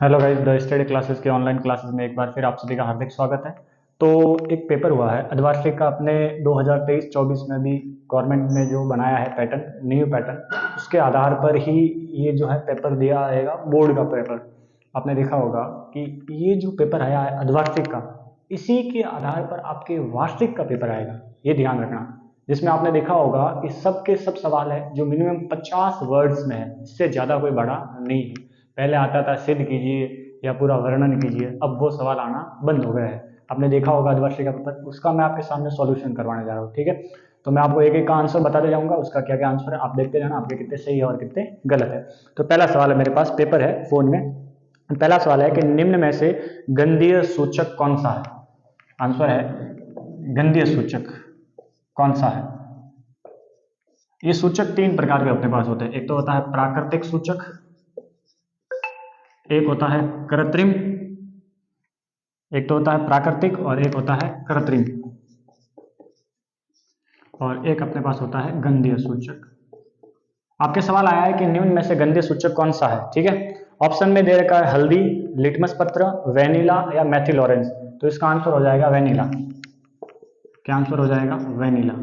Hello guys, the study classes के online classes में एक बार फिर आप सभी का हार्दिक स्वागत है। तो एक पेपर हुआ है अर्धवार्षिक का अपने 2023-24 में भी गवर्नमेंट ने जो बनाया है पैटर्न, न्यू पैटर्न, उसके आधार पर ही ये जो है पेपर दिया जाएगा, बोर्ड का पेपर। आपने देखा होगा कि ये जो पेपर आया है अर्धवार्षिक का, इसी के आधार पर आपके वार्षिक का पेपर आएगा, ये ध्यान रखना। जिसमें आपने देखा होगा कि सब के सब सवाल है जो मिनिमम 50 वर्ड्स में है, इससे ज़्यादा कोई बड़ा नहीं है। पहले आता था सिद्ध कीजिए या पूरा वर्णन कीजिए, अब वो सवाल आना बंद हो गया है। आपने देखा होगा अर्धवार्षिक का पेपर, उसका मैं आपके सामने सॉल्यूशन करवाने जा रहा हूँ, ठीक है। तो मैं आपको एक एक का आंसर बताते जाऊंगा, उसका क्या क्या आंसर है आप देखते जाना, आपके कितने सही है और कितने गलत है। तो पहला सवाल है, मेरे पास पेपर है फोन में। पहला सवाल है कि निम्न में से गंधीय सूचक कौन सा है। आंसर है गंधीय सूचक कौन सा है। ये सूचक तीन प्रकार के अपने पास होते हैं। एक तो होता है प्राकृतिक सूचक, एक होता है कृत्रिम, एक तो होता है प्राकृतिक और एक होता है कृत्रिम, और एक अपने पास होता है गंधीय सूचक। आपके सवाल आया है कि निम्न में से गंधीय सूचक कौन सा है, ठीक है। ऑप्शन में दे रखा है हल्दी, लिटमस पत्र, वेनिला या मेथिल ऑरेंज। तो इसका आंसर हो जाएगा वेनिला। क्या आंसर हो जाएगा? वेनिला।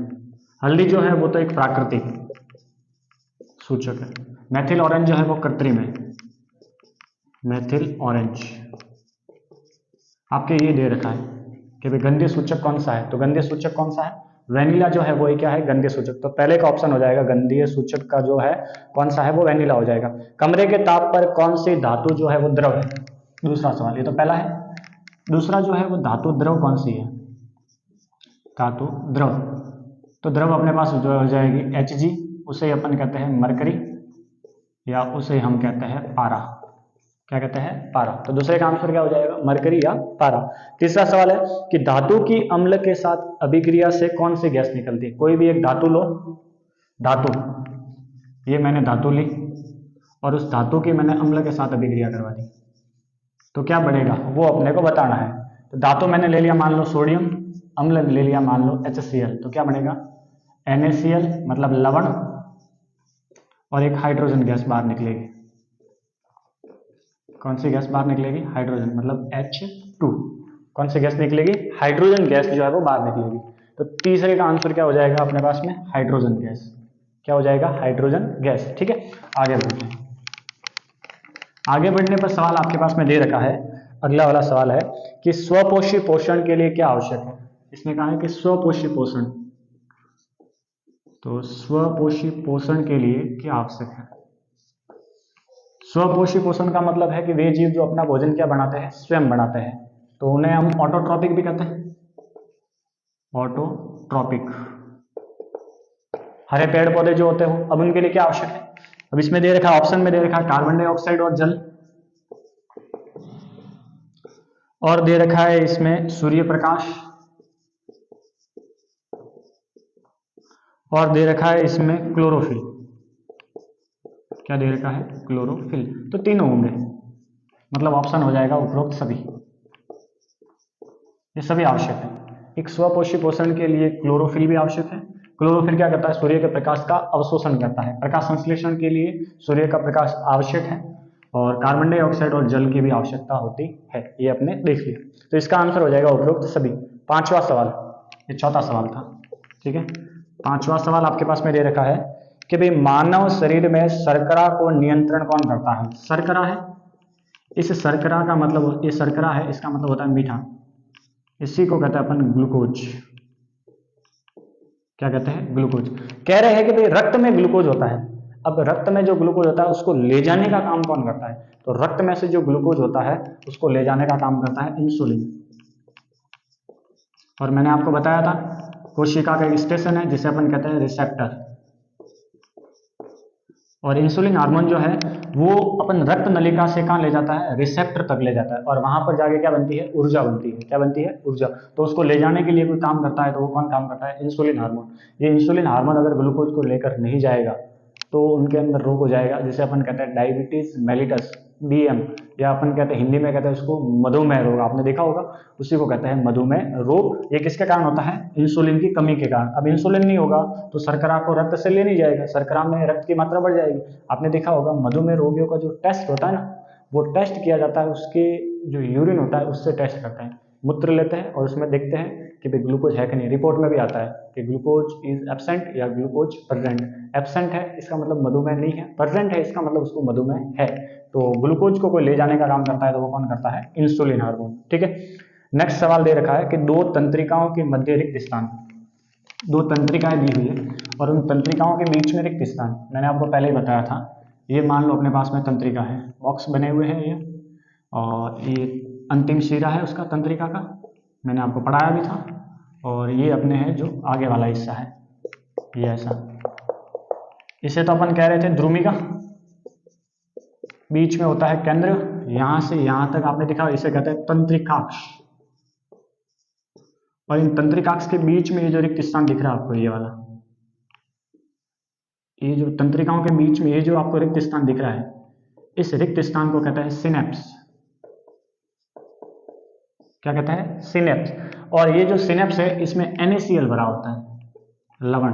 हल्दी जो है वो तो एक प्राकृतिक सूचक है, मेथिल ऑरेंज जो है वो कृत्रिम है। मेथिल ऑरेंज आपके ये दे रखा है कि भाई गंधीय सूचक कौन सा है, तो गंधीय सूचक कौन सा है? वेनिला जो है वो क्या है? गंधीय सूचक। तो पहले का ऑप्शन हो जाएगा गंधीय सूचक का जो है कौन सा है, वो वेनिला हो जाएगा। कमरे के ताप पर कौन सी धातु जो है वो द्रव है? दूसरा सवाल, ये तो पहला है। दूसरा जो है वो धातु द्रव कौन सी है? धातु द्रव। तो द्रव अपने पास जो हो जाएगी Hg, उसे अपन कहते हैं मरकरी, या उसे हम कहते हैं पारा। क्या कहते हैं? पारा। तो दूसरे का आंसर क्या हो जाएगा? मरकरी या पारा। तीसरा सवाल है कि धातु की अम्ल के साथ अभिक्रिया से कौन सी गैस निकलती है। कोई भी एक धातु लो, धातु, ये मैंने धातु ली और उस धातु की मैंने अम्ल के साथ अभिक्रिया करवा दी, तो क्या बढ़ेगा वो अपने को बताना है। तो धातु मैंने ले लिया मान लो सोडियम, अम्ल ले लिया मान लो HCl, तो क्या बनेगा? NaCl मतलब लवण, और एक हाइड्रोजन गैस बाहर निकलेगी। कौन सी गैस बाहर निकलेगी? हाइड्रोजन, मतलब H2। कौन सी गैस निकलेगी? हाइड्रोजन गैस जो है वो बाहर निकलेगी। तो तीसरे का आंसर क्या हो जाएगा अपने पास में? Hydrogen gas. क्या हो जाएगा? हाइड्रोजन गैस, ठीक है। आगे बढ़ते हैं। आगे बढ़ने पर सवाल आपके पास में दे रखा है, अगला वाला सवाल है कि स्वपोषी पोषण के लिए क्या आवश्यक है। इसमें कहा है कि स्वपोषी पोषण, तो स्वपोषी पोषण के लिए क्या आवश्यक है। स्वपोषी पोषण का मतलब है कि वे जीव जो अपना भोजन क्या बनाते हैं? स्वयं बनाते हैं, तो उन्हें हम ऑटोट्रॉपिक भी कहते हैं। ऑटोट्रॉपिक। हरे पेड़ पौधे जो होते हो, अब उनके लिए क्या आवश्यक है? अब इसमें दे रखा है, ऑप्शन में दे रखा है कार्बन डाइऑक्साइड और जल, और दे रखा है इसमें सूर्य प्रकाश, और दे रखा है इसमें क्लोरोफिल। क्या दे रखा है? क्लोरोफिल। तो तीनों होंगे, मतलब ऑप्शन हो जाएगा उपरोक्त सभी। ये सभी आवश्यक है। एक स्वपोषी पोषण के लिए क्लोरोफिल भी आवश्यक है। क्लोरोफिल क्या करता है? सूर्य के प्रकाश का अवशोषण करता है। प्रकाश संश्लेषण के लिए सूर्य का प्रकाश आवश्यक है, और कार्बन डाइऑक्साइड और जल की भी आवश्यकता होती है। ये अपने देख लिया, तो इसका आंसर हो जाएगा उपरोक्त सभी। पांचवा सवाल, ये चौथा सवाल था, ठीक है। पांचवा सवाल आपके पास में दे रखा है कि भाई मानव शरीर में शर्करा को नियंत्रण कौन करता है। शर्करा है, इस शर्करा का मतलब, ये शर्करा है, इसका मतलब होता है मीठा, इसी को कहते हैं अपन ग्लूकोज। क्या कहते हैं? ग्लूकोज। कह रहे हैं कि भाई रक्त में ग्लूकोज होता है। अब रक्त में जो ग्लूकोज होता है उसको ले जाने का काम कौन करता है? तो रक्त में से जो ग्लूकोज होता है उसको ले जाने का काम करता है इंसुलिन। और मैंने आपको बताया था कोशिका का एक स्टेशन है जिसे अपन कहते हैं रिसेप्टर, और इंसुलिन हार्मोन जो है वो अपन रक्त नलिका से कहाँ ले जाता है? रिसेप्टर तक ले जाता है, और वहां पर जाके क्या बनती है? ऊर्जा बनती है। क्या बनती है? ऊर्जा। तो उसको ले जाने के लिए कोई काम करता है, तो वो कौन काम करता है? Insulin hormone. ये इंसुलिन हार्मोन अगर ग्लूकोज को लेकर नहीं जाएगा तो उनके अंदर रोग हो जाएगा, जिसे अपन कहते हैं डायबिटीज मेलिटस, DM, या अपन कहते हैं हिंदी में कहते हैं उसको मधुमेह रोग। आपने देखा होगा, उसी को कहते हैं मधुमेह रोग। ये किसके कारण होता है? इंसुलिन की कमी के कारण। अब इंसुलिन नहीं होगा तो शर्करा को रक्त से ले नहीं जाएगा, शर्करा में रक्त की मात्रा बढ़ जाएगी। आपने देखा होगा मधुमेह रोगियों का जो टेस्ट होता है ना, वो टेस्ट किया जाता है, उसके जो यूरिन होता है उससे टेस्ट करते हैं, मूत्र लेते हैं और उसमें देखते हैं कि भाई ग्लूकोज है कि नहीं। रिपोर्ट में भी आता है कि ग्लूकोज इज एब्सेंट या ग्लूकोज प्रेजेंट। एब्सेंट है इसका मतलब मधुमेह नहीं है, प्रेजेंट है इसका मतलब उसको मधुमेह है। तो ग्लूकोज को कोई ले जाने का काम करता है तो वो कौन करता है? Insulin hormone. ठीक है, नेक्स्ट सवाल दे रखा है कि दो तंत्रिकाओं के मध्य रिक्त स्थान, दो तंत्रिकाएं दी हुई है और उन तंत्रिकाओं के बीच में रिक्त स्थान, मैंने आपको पहले ही बताया था, ये मान लो अपने पास में तंत्रिका है, बॉक्स बने हुए हैं ये, और ये अंतिम शिरा है उसका तंत्रिका का, मैंने आपको पढ़ाया भी था, और ये अपने है जो आगे वाला हिस्सा है ये ऐसा, इसे तो अपन कह रहे थे ध्रुमिका, बीच में होता है केंद्र, यहां से यहां तक आपने देखा, इसे कहते हैं तंत्रिकाक्ष, और इन तंत्रिकाक्ष के बीच में ये जो रिक्त स्थान दिख रहा है आपको, ये वाला, ये जो तंत्रिकाओं के बीच में ये जो आपको रिक्त स्थान दिख रहा है, इस रिक्त स्थान को कहते हैं सिनेप्स। क्या कहते हैं? सिनेप्स। और ये जो सिनेप्स है इसमें NaCl भरा होता है, लवण,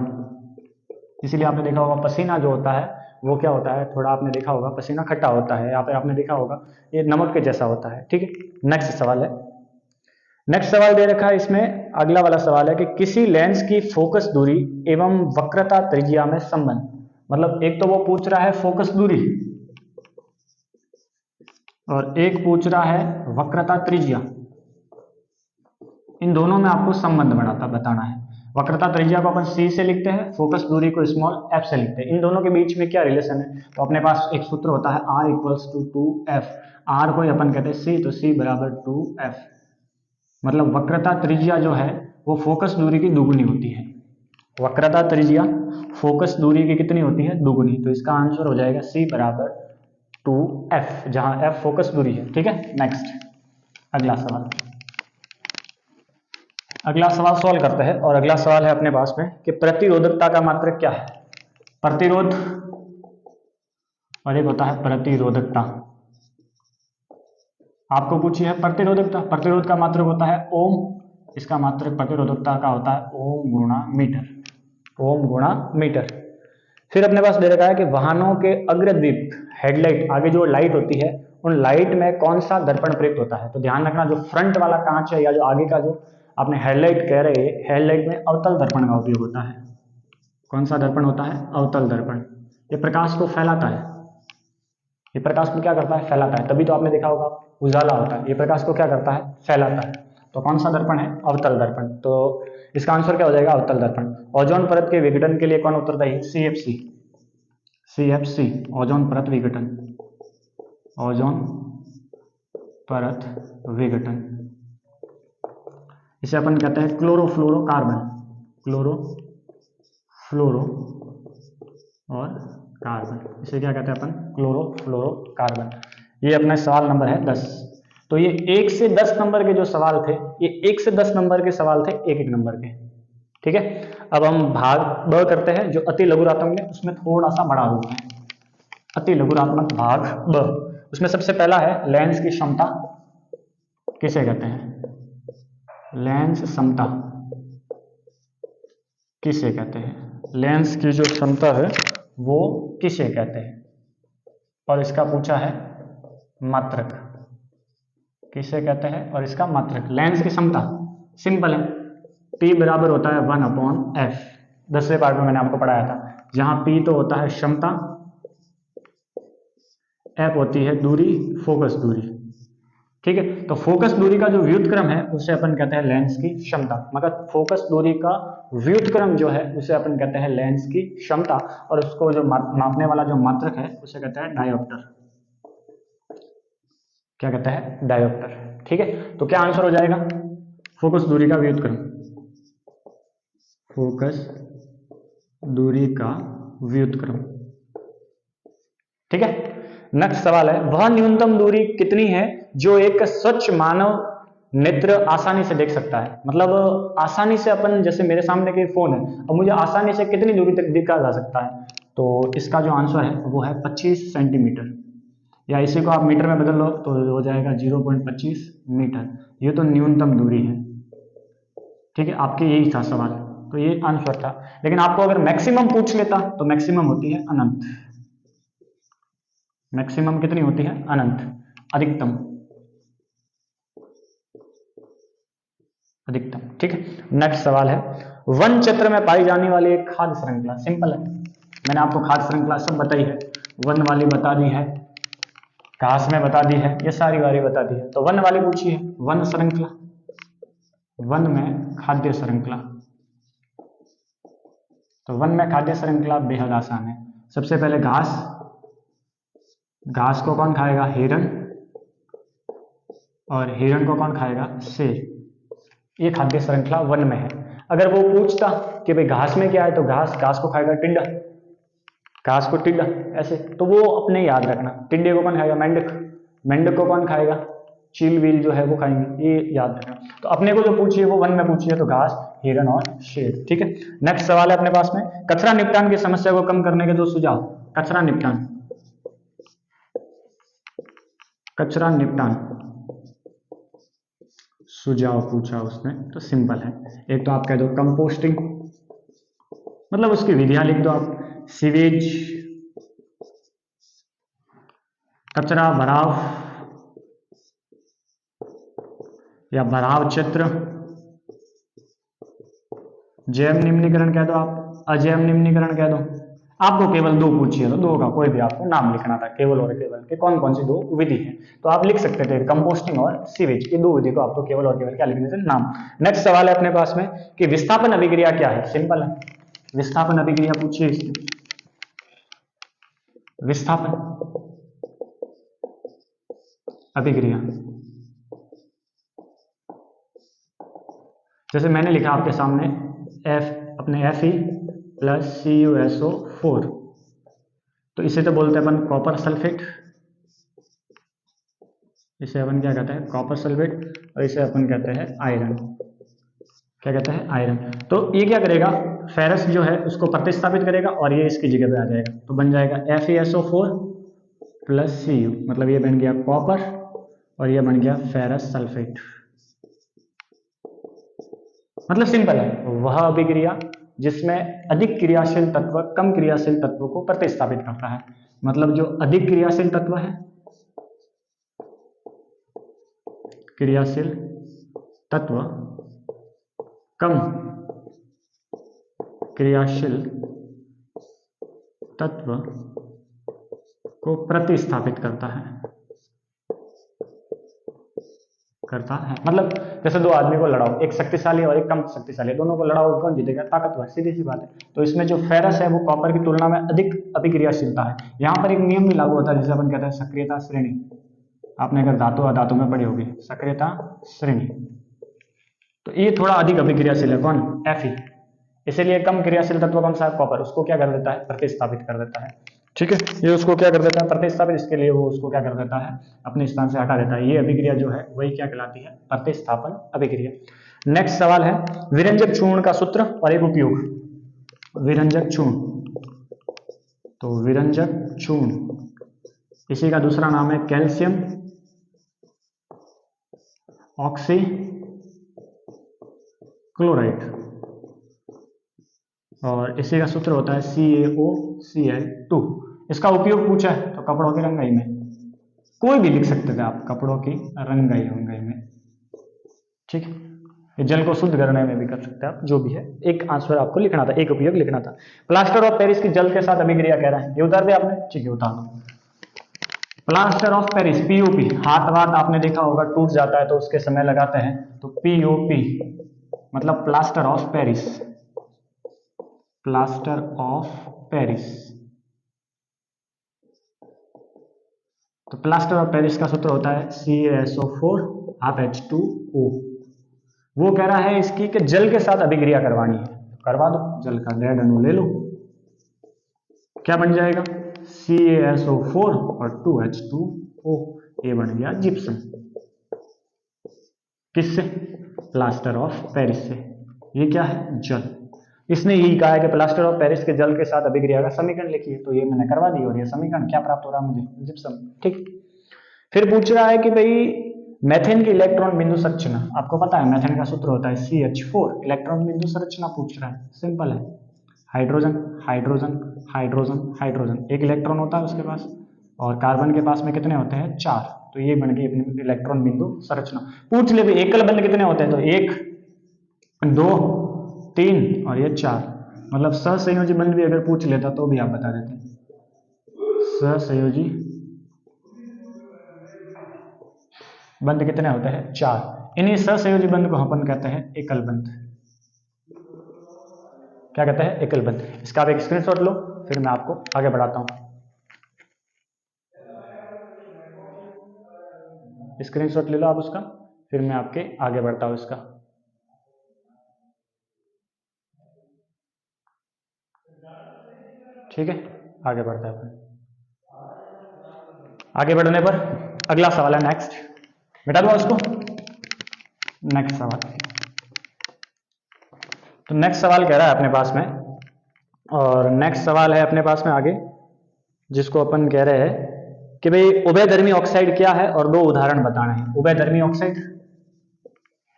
इसीलिए आपने देखा होगा पसीना जो होता है वो क्या होता है, थोड़ा आपने देखा होगा पसीना खट्टा होता है, यहाँ पे आपने देखा होगा ये नमक के जैसा होता है। ठीक है, नेक्स्ट सवाल है, नेक्स्ट सवाल दे रखा है इसमें, अगला वाला सवाल है कि किसी लेंस की फोकस दूरी एवं वक्रता त्रिज्या में संबंध, मतलब एक तो वो पूछ रहा है फोकस दूरी और एक पूछ रहा है वक्रता त्रिज्या, इन दोनों में आपको संबंध बताना है। वक्रता त्रिज्या को अपन c से लिखते हैं, फोकस दूरी को स्मॉल f से लिखते हैं, इन दोनों के बीच में क्या रिलेशन है, तो अपने पास एक सूत्र होता है r equals to 2f, r को अपन कहते हैं c, तो c बराबर 2f, मतलब वक्रता त्रिज्या जो है वो फोकस दूरी की दुगुनी होती है। वक्रता त्रिज्या फोकस दूरी की कितनी होती है? दुगुनी। तो इसका आंसर हो जाएगा c बराबर 2f, जहां f फोकस दूरी है। ठीक है, नेक्स्ट अगला सवाल, अगला सवाल सॉल्व करते हैं, और अगला सवाल है अपने पास में कि प्रतिरोधकता का मात्रक क्या है? प्रतिरोध और एक होता है प्रतिरोधकता। आपको पूछी है प्रतिरोधकता, प्रतिरोध का मात्रक होता है ओम, इसका मात्रक प्रतिरोधकता का होता है ओम गुणा मीटर, ओम गुणा मीटर। फिर अपने पास दे रखा है कि वाहनों के अग्रदीप हेडलाइट, आगे जो लाइट होती है उन लाइट में कौन सा दर्पण प्रयुक्त होता है? तो ध्यान रखना, जो फ्रंट वाला कांच है या जो आगे का जो आपने हेडलाइट कह रहे हैं, हेडलाइट में अवतल दर्पण का उपयोग होता है। कौन सा दर्पण होता है? अवतल दर्पण। ये प्रकाश को फैलाता है, ये प्रकाश को क्या करता है? फैलाता है, तभी तो आपने देखा होगा उजाला होता है, ये प्रकाश को क्या करता है? फैलाता है। तो कौन सा दर्पण है? अवतल दर्पण। तो इसका आंसर क्या हो जाएगा? अवतल दर्पण। ओजोन परत के विघटन के लिए कौन उत्तरदायी है? CFC, CFC ओजोन परत विघटन, ओजोन परत विघटन, इसे अपन कहते हैं क्लोरोफ्लोरोकार्बन, क्लोरोफ्लोरो और कार्बन, इसे क्या कहते हैं अपन? क्लोरोफ्लोरोकार्बन। ये अपना सवाल नंबर है 10। तो ये 1 से 10 नंबर के जो सवाल थे, ये 1 से 10 नंबर के सवाल थे, एक एक नंबर के। ठीक है, अब हम भाग ब करते हैं, जो अति लघुरात्मक में, उसमें थोड़ा सा बड़ा रूप है। अति लघुरात्मक भाग ब, उसमें सबसे पहला है लेंस की क्षमता किसे कहते हैं? लेंस क्षमता किसे कहते हैं? लेंस की जो क्षमता है वो किसे कहते हैं? और इसका पूछा है मात्रक, किसे कहते हैं और इसका मात्रक। लेंस की क्षमता सिंपल है, P बराबर होता है 1/f, 10वें पार्ट में मैंने आपको पढ़ाया था, जहां P तो होता है क्षमता, F होती है दूरी, फोकस दूरी। ठीक है, तो फोकस दूरी का जो व्युत्क्रम है उसे अपन कहते हैं लेंस की क्षमता, मगर फोकस दूरी का व्युत्क्रम जो है उसे अपन कहते हैं लेंस की क्षमता, और उसको जो मापने वाला जो मात्रक है उसे कहते हैं डायोप्टर। क्या कहते हैं? डायोप्टर। ठीक है, तो क्या आंसर हो जाएगा? फोकस दूरी का व्युत्क्रम, फोकस दूरी का व्युत्क्रम। ठीक है, नेक्स्ट सवाल है, वह न्यूनतम दूरी कितनी है जो एक स्वच्छ मानव नेत्र आसानी से देख सकता है? मतलब आसानी से अपन, जैसे मेरे सामने के फोन है, अब मुझे आसानी से कितनी दूरी तक देखा जा सकता है? तो इसका जो आंसर है वो है 25 सेंटीमीटर, या इसी को आप मीटर में बदल लो तो हो जाएगा 0.25 मीटर। ये तो न्यूनतम दूरी है। ठीक है, आपके यही था सवाल, तो ये आंसर था। लेकिन आपको अगर मैक्सिमम पूछ लेता तो मैक्सिमम होती है अनंत, मैक्सिमम कितनी होती है? अनंत। अधिकतम, अधिकतम। ठीक है, नेक्स्ट सवाल है, वन क्षेत्र में पाई जाने वाली एक खाद्य श्रृंखला। सिंपल है, मैंने आपको खाद्य श्रृंखला सब बताई है, वन वाली बता दी है, घास में बता दी है, ये सारी वाली बता दी है। तो वन वाली पूछी है, वन श्रृंखला, वन में खाद्य श्रृंखला। तो वन में खाद्य श्रृंखला बेहद आसान है। सबसे पहले घास, घास को कौन खाएगा? हिरण, और हिरण को कौन खाएगा? शेर। ये खाद्य श्रृंखला वन में है। अगर वो पूछता कि भाई घास में क्या है, तो घास, घास को खाएगा टिड्डा, घास को टिड्डा ऐसे, तो वो अपने याद रखना। टिड्डे को कौन खाएगा? मेंढक, मेंढक को कौन खाएगा? चील वील जो है वो खाएंगे, ये याद रखना। तो अपने को जो पूछिए वो वन में पूछिए, तो घास, हिरण और शेर। ठीक है, नेक्स्ट सवाल है अपने पास में, कचरा निपटान की समस्या को कम करने के दो सुझाव। कचरा निपटान, कचरा निपटान सुझाव पूछा उसने, तो सिंपल है। एक तो आप कह दो कंपोस्टिंग, मतलब उसकी विधियां लिख दो आप। सीवेज, कचरा भराव या भराव क्षेत्र, जैव निम्नीकरण कह दो आप, अजैव निम्नीकरण कह दो। आपको केवल दो पूछिए, तो दो का कोई भी आपको नाम लिखना था, केवल और केवल के कौन कौन सी दो विधि है, तो आप लिख सकते थे कंपोस्टिंग और सीवेज, ये दो विधि को आपको केवल और केवल क्या लिखने थे? नाम। नेक्स्ट सवाल है अपने पास में कि विस्थापन अभिक्रिया क्या है। सिंपल है, विस्थापन अभिक्रिया पूछिए इससे। विस्थापन अभिक्रिया, जैसे मैंने लिखा आपके सामने एफ, अपने Fe प्लस CuSO4, तो इसे तो बोलते हैं अपन कॉपर सल्फेट, इसे अपन क्या कहते हैं? कॉपर सल्फेट, और इसे अपन कहते हैं आयरन। क्या कहते हैं? आयरन। तो ये क्या करेगा? फेरस जो है उसको प्रतिस्थापित करेगा और ये इसकी जगह पे आ जाएगा, तो बन जाएगा FeSO4 प्लस Cu, मतलब ये बन गया कॉपर और ये बन गया फेरस सल्फेट। मतलब सिंपल है, वह अभिक्रिया जिसमें अधिक क्रियाशील तत्व कम क्रियाशील तत्व को प्रतिस्थापित करता है। मतलब जो अधिक क्रियाशील तत्व है, क्रियाशील तत्व कम क्रियाशील तत्व को प्रतिस्थापित करता है, मतलब जैसे दो आदमी को लड़ाओ, एक शक्तिशाली और एक कम शक्तिशाली, दोनों को लड़ाओ, कौन जीतेगा? ताकतवर, सीधी सी बात है। तो इसमें जो फेरस है वो कॉपर की तुलना में अधिक अभिक्रियाशीलता है। यहाँ पर एक नियम भी लागू होता है जिसे अपन कहते हैं सक्रियता श्रेणी। आपने अगर धातु अधातु में पढ़ी होगी सक्रियता श्रेणी, तो ये थोड़ा अधिक अभिक्रियाशील है। कौन? Fe। इसीलिए कम क्रियाशील तत्व कौन सा है? कॉपर, उसको क्या कर देता है? प्रतिस्थापित कर देता है। ठीक है, ये उसको क्या कर देता है? प्रतिस्थापित। इसके लिए वो उसको क्या कर देता है? अपने स्थान से हटा देता है। ये अभिक्रिया जो है वही क्या कहलाती है? प्रतिस्थापन अभिक्रिया। नेक्स्ट सवाल है, विरंजक चूर्ण का सूत्र और एक उपयोग। विरंजक चूर्ण, तो विरंजक चूर्ण, इसी का दूसरा नाम है कैल्शियम ऑक्सी क्लोराइड, और इसी का सूत्र होता है CaOCl2। इसका उपयोग पूछा है तो कपड़ों की रंगाई में, कोई भी लिख सकते थे आप, कपड़ों की रंगाई रंगाई में। ठीक है, ये जल को शुद्ध करने में भी कर सकते हैं आप, जो भी है। एक आंसर आपको लिखना था, एक उपयोग लिखना था। प्लास्टर ऑफ पेरिस की जल के साथ अभिक्रिया कह रहा है, ये उतार दिया आपने? ठीक है, उतार दो। प्लास्टर ऑफ पेरिस, POP, हाथ वाथ आपने देखा होगा टूट जाता है तो उसके समय लगाते हैं, तो POP मतलब plaster of Paris, plaster of Paris. तो प्लास्टर ऑफ पेरिस का सूत्र होता है CaSO4 हाफ H2O। वो कह रहा है इसकी कि जल के साथ अभिक्रिया करवानी है, करवा दो, जल का डेढ़ अणु ले लो, क्या बन जाएगा? CaSO4 और 2H2O, ये बन गया जिप्सम। किससे? प्लास्टर ऑफ पेरिस से। ये क्या है? जल। इसने यही कहा है कि प्लास्टर ऑफ पेरिस के जल के साथ अभिक्रिया का समीकरण लिखिए, तो ये मैंने करवा दी, और ये समीकरण क्या प्राप्त हो रहा है मुझे? जिप्सम। ठीक, फिर पूछ रहा है कि भाई मेथेन की इलेक्ट्रॉन बिंदु संरचना, आपको पता है मेथेन का सूत्र होता है CH4, इलेक्ट्रॉन बिंदु संरचना पूछ रहा है। सिंपल है, हाइड्रोजन हाइड्रोजन हाइड्रोजन हाइड्रोजन, एक इलेक्ट्रॉन होता है उसके पास, और कार्बन के पास में कितने होते हैं? 4। तो ये बन गई अपनी इलेक्ट्रॉन बिंदु संरचना। पूछ ले भी एकल बंध कितने होते हैं, तो 1 2 3 और ये 4, मतलब सहसंयोजी बंध भी अगर पूछ लेता तो भी आप बता देते। सहसंयोजी बंध कितने होते हैं, 4। इन्हीं सहसंयोजी बंध को अपन कहते हैं एकल बंध। क्या कहते हैं, एकल बंध। इसका आप एक स्क्रीनशॉट लो, फिर मैं आपको आगे बढ़ाता हूं। स्क्रीनशॉट ले लो आप उसका, फिर मैं आपके आगे बढ़ता हूं इसका। ठीक है, आगे बढ़ते हैं अपन। आगे बढ़ने पर अगला सवाल है नेक्स्ट, मिटा दो उसको। नेक्स्ट सवाल, तो नेक्स्ट सवाल कह रहा है अपने पास में, और नेक्स्ट सवाल है अपने पास में आगे, जिसको अपन कह रहे हैं कि भाई उभयधर्मी ऑक्साइड क्या है और 2 उदाहरण बताने हैं। उभयधर्मी ऑक्साइड,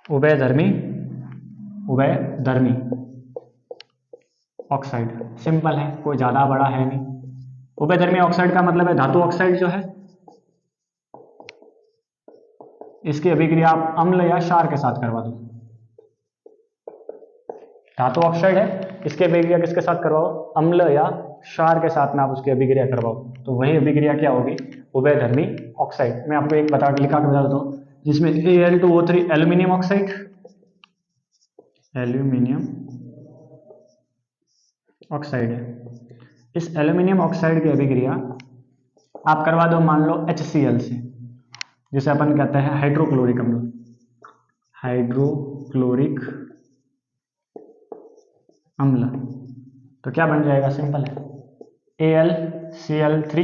उभयधर्मी ऑक्साइड सिंपल है, कोई ज्यादा बड़ा है नहीं। उभयधर्मी ऑक्साइड का मतलब है धातु ऑक्साइड जो है, इसकी अभिक्रिया आप अम्ल या क्षार के साथ करवा दो। धातु ऑक्साइड है, इसकी अभिक्रिया किसके साथ करवाओ, अम्ल या क्षार के साथ में आप उसकी अभिक्रिया करवाओ, तो वही अभिक्रिया क्या होगी, उभयधर्मी ऑक्साइड। मैं आपको एक लिखा के बता देता हूं, जिसमें Al2O3 aluminium oxide, aluminium oxide है। इस एल्यूमिनियम ऑक्साइड की अभिक्रिया आप करवा दो मान लो HCl से, जिसे अपन कहते हैं हाइड्रोक्लोरिक अम्ल, हाइड्रोक्लोरिक अम्ल। तो क्या बन जाएगा, सिंपल है, AlCl3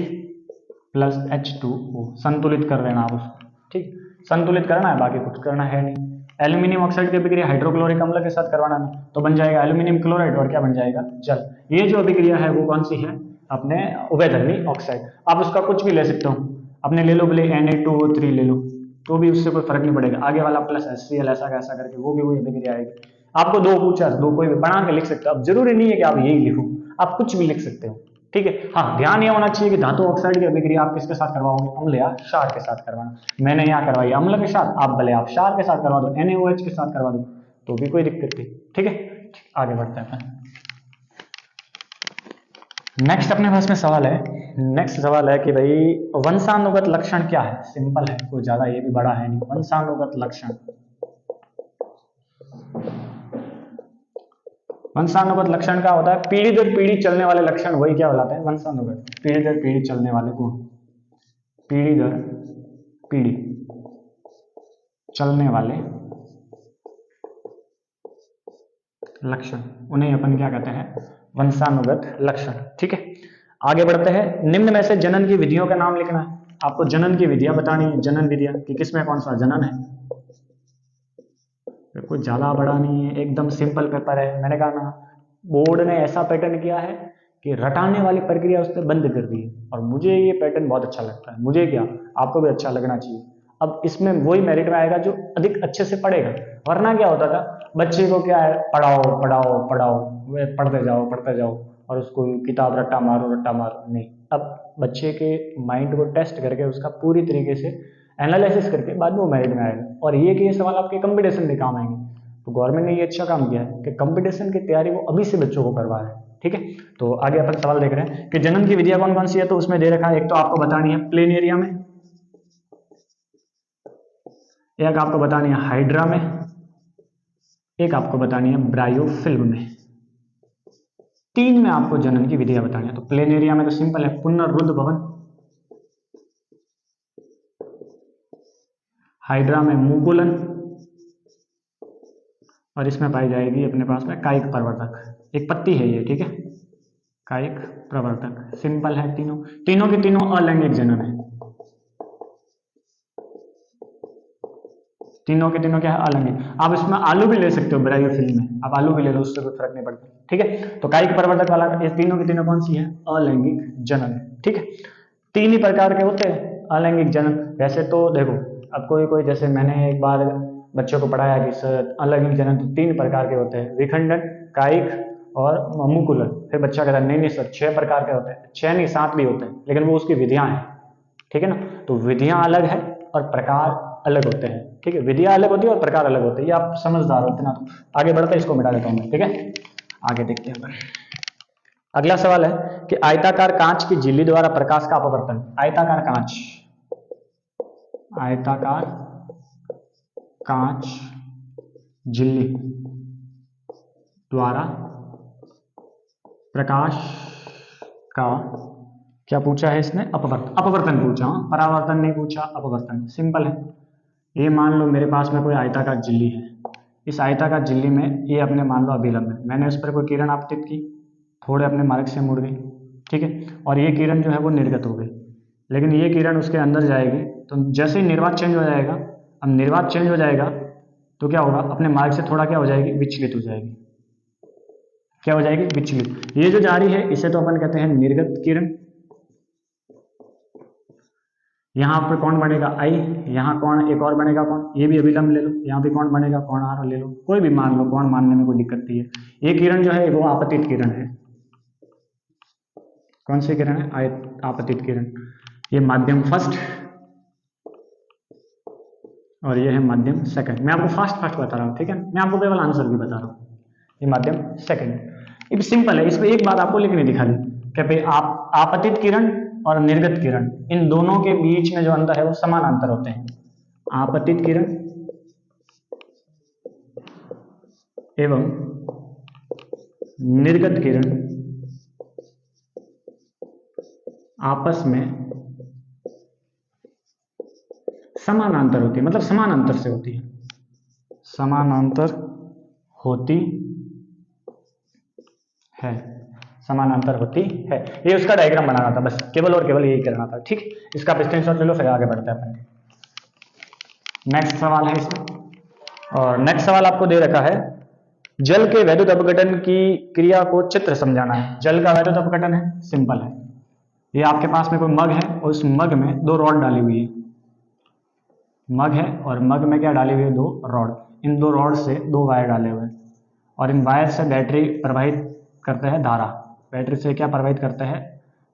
प्लस H2O। संतुलित कर लेना आप उसको, ठीक, संतुलित करना है, बाकी कुछ करना है नहीं। एल्यूमिनियम ऑक्साइड की अभिक्रिया हाइड्रोक्लोरिक अम्ल के साथ करवाना है, तो बन जाएगा एल्यूमिनियम क्लोराइड, और क्या बन जाएगा, जल। ये जो अभिक्रिया है वो कौन सी है, अपने उभयधर्मी ऑक्साइड। आप उसका कुछ भी ले सकते हो, अपने ले लो बोले Na2O3 ले लो, तो भी उससे कोई फर्क नहीं पड़ेगा। आगे वाला प्लस HCl ऐसा कैसा करके वो भी वही अभिक्रिया आएगी। आपको 2 पूछा, 2 कोई भी बना के लिख सकते हो, अब जरूरी नहीं है कि आप यही लिखो, आप कुछ भी लिख सकते हो, ठीक है। हाँ, ध्यान ये होना चाहिए कि धातु ऑक्साइड की अभिक्रिया आप किसके साथ करवाओगे, अम्ल या क्षार के साथ करवाना। मैंने यहाँ करवाई अम्ल के साथ, आप भले आप क्षार के साथ करवा दो, NaOH के साथ करवा दो, तो भी कोई दिक्कत नहीं, ठीक है। आगे बढ़ते हैं। नेक्स्ट अपने पास में सवाल है, नेक्स्ट सवाल है कि भाई वंशानुगत लक्षण क्या है। सिंपल है, कोई ज्यादा ये भी बड़ा है नहीं। वंशानुगत लक्षण, वंशानुगत लक्षण क्या होता है, पीढ़ी दर पीढ़ी चलने वाले लक्षण, वही क्या कहलाते हैं, वंशानुगत। पीढ़ी दर पीढ़ी चलने वाले गुण, पीढ़ी दर पीढ़ी चलने वाले लक्षण, उन्हें अपन क्या कहते हैं, वंशानुगत लक्षण, ठीक है। आगे बढ़ते हैं। निम्न में से जनन की विधियों का नाम लिखना है। आपको जनन की विधियां बतानी है, जनन विधियां कि किसमें कौन सा जनन है। कुछ ज्यादा बड़ा नहीं है, एकदम सिंपल पेपर है। मैंने कहा ना, बोर्ड ने ऐसा पैटर्न किया है कि रटाने वाली प्रक्रिया उस पर बंद कर दी है, और मुझे ये पैटर्न बहुत अच्छा लगता है। मुझे क्या, आपको भी अच्छा लगना चाहिए। अब इसमें वही मेरिट में आएगा जो अधिक अच्छे से पढ़ेगा, वरना क्या होता था, बच्चे को क्या है, पढ़ाओ पढ़ाओ पढ़ाओ, वे पढ़ते जाओ और उसको किताब रट्टा मारो नहीं। अब बच्चे के माइंड को टेस्ट करके उसका पूरी तरीके से एनालिसिस करके बाद में वो मेरिट में आएगा। और ये कि ये सवाल आपके कंपटीशन में काम आएंगे, तो गवर्नमेंट ने ये अच्छा काम किया है कि कंपटीशन की तैयारी वो अभी से बच्चों को करवा रहे हैं, ठीक है। तो आगे अपन सवाल देख रहे हैं कि जनन की विधियां कौन कौन सी है, तो उसमें दे रखा है, एक तो आपको बतानी है प्लेन एरिया में, एक आपको बतानी है हाइड्रा में, एक आपको बतानी है ब्रायोफिल्म में। 3 में आपको जनन की विधियां बतानी है। तो प्लेन एरिया में तो सिंपल है, पुनर्रुद्ध भवन, हाइड्रा में मुकुलन, और इसमें पाई जाएगी अपने पास में कायिक प्रवर्तक। एक पत्ती है ये, ठीक है, कायिक प्रवर्तक। सिंपल है, तीनों के तीनों अलैंगिक जनन है, तीनों के तीनों क्या है, अलैंगिक। आप इसमें आलू भी ले सकते हो, ब्रायोफिल्म में आप आलू भी ले लो, उससे कोई फर्क नहीं पड़ता, ठीक है। तो कायिक प्रवर्तक वाला ये तीनों के तीनों कौन सी है, अलैंगिक जनन, ठीक है। 3 ही प्रकार के होते हैं अलैंगिक जनन। वैसे तो देखो, अब कोई जैसे मैंने एक बार बच्चों को पढ़ाया कि सर अलैंगिक जनन तो 3 प्रकार के होते हैं, विखंडन, कायिक और मुकुलन। फिर बच्चा कहता है नहीं सर 6 प्रकार के होते हैं। 6 नहीं 7 भी होते हैं, लेकिन वो उसकी विधियां हैं, ठीक है ना। तो विधियां अलग है और प्रकार अलग होते हैं, ठीक है, विधियां अलग होती है और प्रकार अलग होते हैं, ये आप समझदार होते ना। तो आगे बढ़ते हैं, इसको मिटा देता हूं मैं, ठीक है, आगे देखते हैं। अगला सवाल है कि आयताकार कांच की झिल्ली द्वारा प्रकाश का अपवर्तन, आयताकार कांच, आयताकार कांच झिल्ली द्वारा प्रकाश का क्या पूछा है इसने, अपवर्तन, अपवर्तन पूछा, परावर्तन नहीं पूछा, अपवर्तन। सिंपल है, ये मान लो मेरे पास में कोई आयताकार झिल्ली है, इस आयताकार झिल्ली में ये अपने मान लो अभिलंब है, मैंने उस पर कोई किरण आपतित की, थोड़े अपने मार्ग से मुड़ गई, ठीक है, और ये किरण जो है वो निर्गत हो गई, लेकिन ये किरण उसके अंदर जाएगी, तो जैसे ही निर्वात चेंज हो जाएगा, अब निर्वात चेंज हो जाएगा तो क्या होगा, अपने मार्ग से थोड़ा क्या हो जाएगी, विचलित हो जाएगी, क्या हो जाएगी, विचलित। ये जो जा रही है इसे तो अपन कहते हैं निर्गत किरण, यहाँ पर कौन बनेगा आई, यहाँ कौन एक और बनेगा कौन, ये भी अभिलंब ले लो, यहाँ भी कौन बनेगा कौन आर ले लो, कोई भी मान लो, कौन मानने में कोई दिक्कत नहीं है। ये किरण जो है वो आपतित किरण है, कौन सी किरण है, आपतित किरण, ये माध्यम फर्स्ट और ये है माध्यम सेकंड, मैं आपको फास्ट बता रहा हूँ, ठीक है, मैं आपको केवल आंसर भी बता रहा हूँ, ये माध्यम सेकंड। ये सिंपल है, इसमें एक बात आपको लिखनी दिखा दी कि भाई आप आपतित किरण और निर्गत किरण, इन दोनों के बीच में जो अंतर है वो समानांतर होते हैं, आपतित किरण एवं निर्गत किरण आपस में समानांतर होती है, मतलब समानांतर से होती है, समानांतर होती है, समानांतर होती है, ये उसका डायग्राम बनाना था, बस केवल और केवल यही करना था, ठीक। इसका स्क्रीनशॉट ले लो, फिर आगे बढ़ते हैं अपन। नेक्स्ट सवाल है इसमें, और नेक्स्ट सवाल आपको दे रखा है, जल के वैद्युत अपघटन की क्रिया को चित्र समझाना है। जल का वैद्युत अपघटन है, सिंपल है, ये आपके पास में कोई मग है और उस मग में दो रॉड डाली हुई है, मग है और मग में क्या डाली हुई है, दो रॉड, इन दो रॉड से दो वायर डाले हुए हैं, और इन वायर से बैटरी प्रवाहित करते हैं धारा, बैटरी से क्या प्रवाहित करते हैं,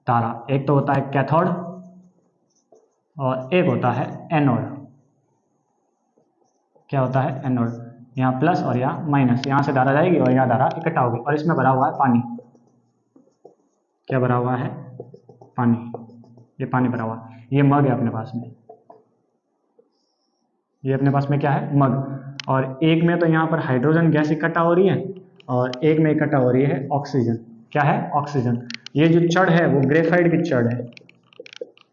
धारा। एक तो होता है कैथोड और एक होता है एनोड, क्या होता है, एनोड, यहाँ प्लस और यहाँ माइनस, यहाँ से धारा जाएगी और यहाँ धारा इकट्ठा होगी, और इसमें भरा हुआ है पानी, क्या भरा हुआ है, पानी, ये पानी भरा हुआ है, ये मग है अपने पास में, ये अपने पास में क्या है, मग, और एक में तो यहाँ पर हाइड्रोजन गैस इकट्ठा हो रही है और एक में इकट्ठा हो रही है ऑक्सीजन, क्या है, ऑक्सीजन। ये जो छड़ है वो ग्रेफाइट की छड़ है,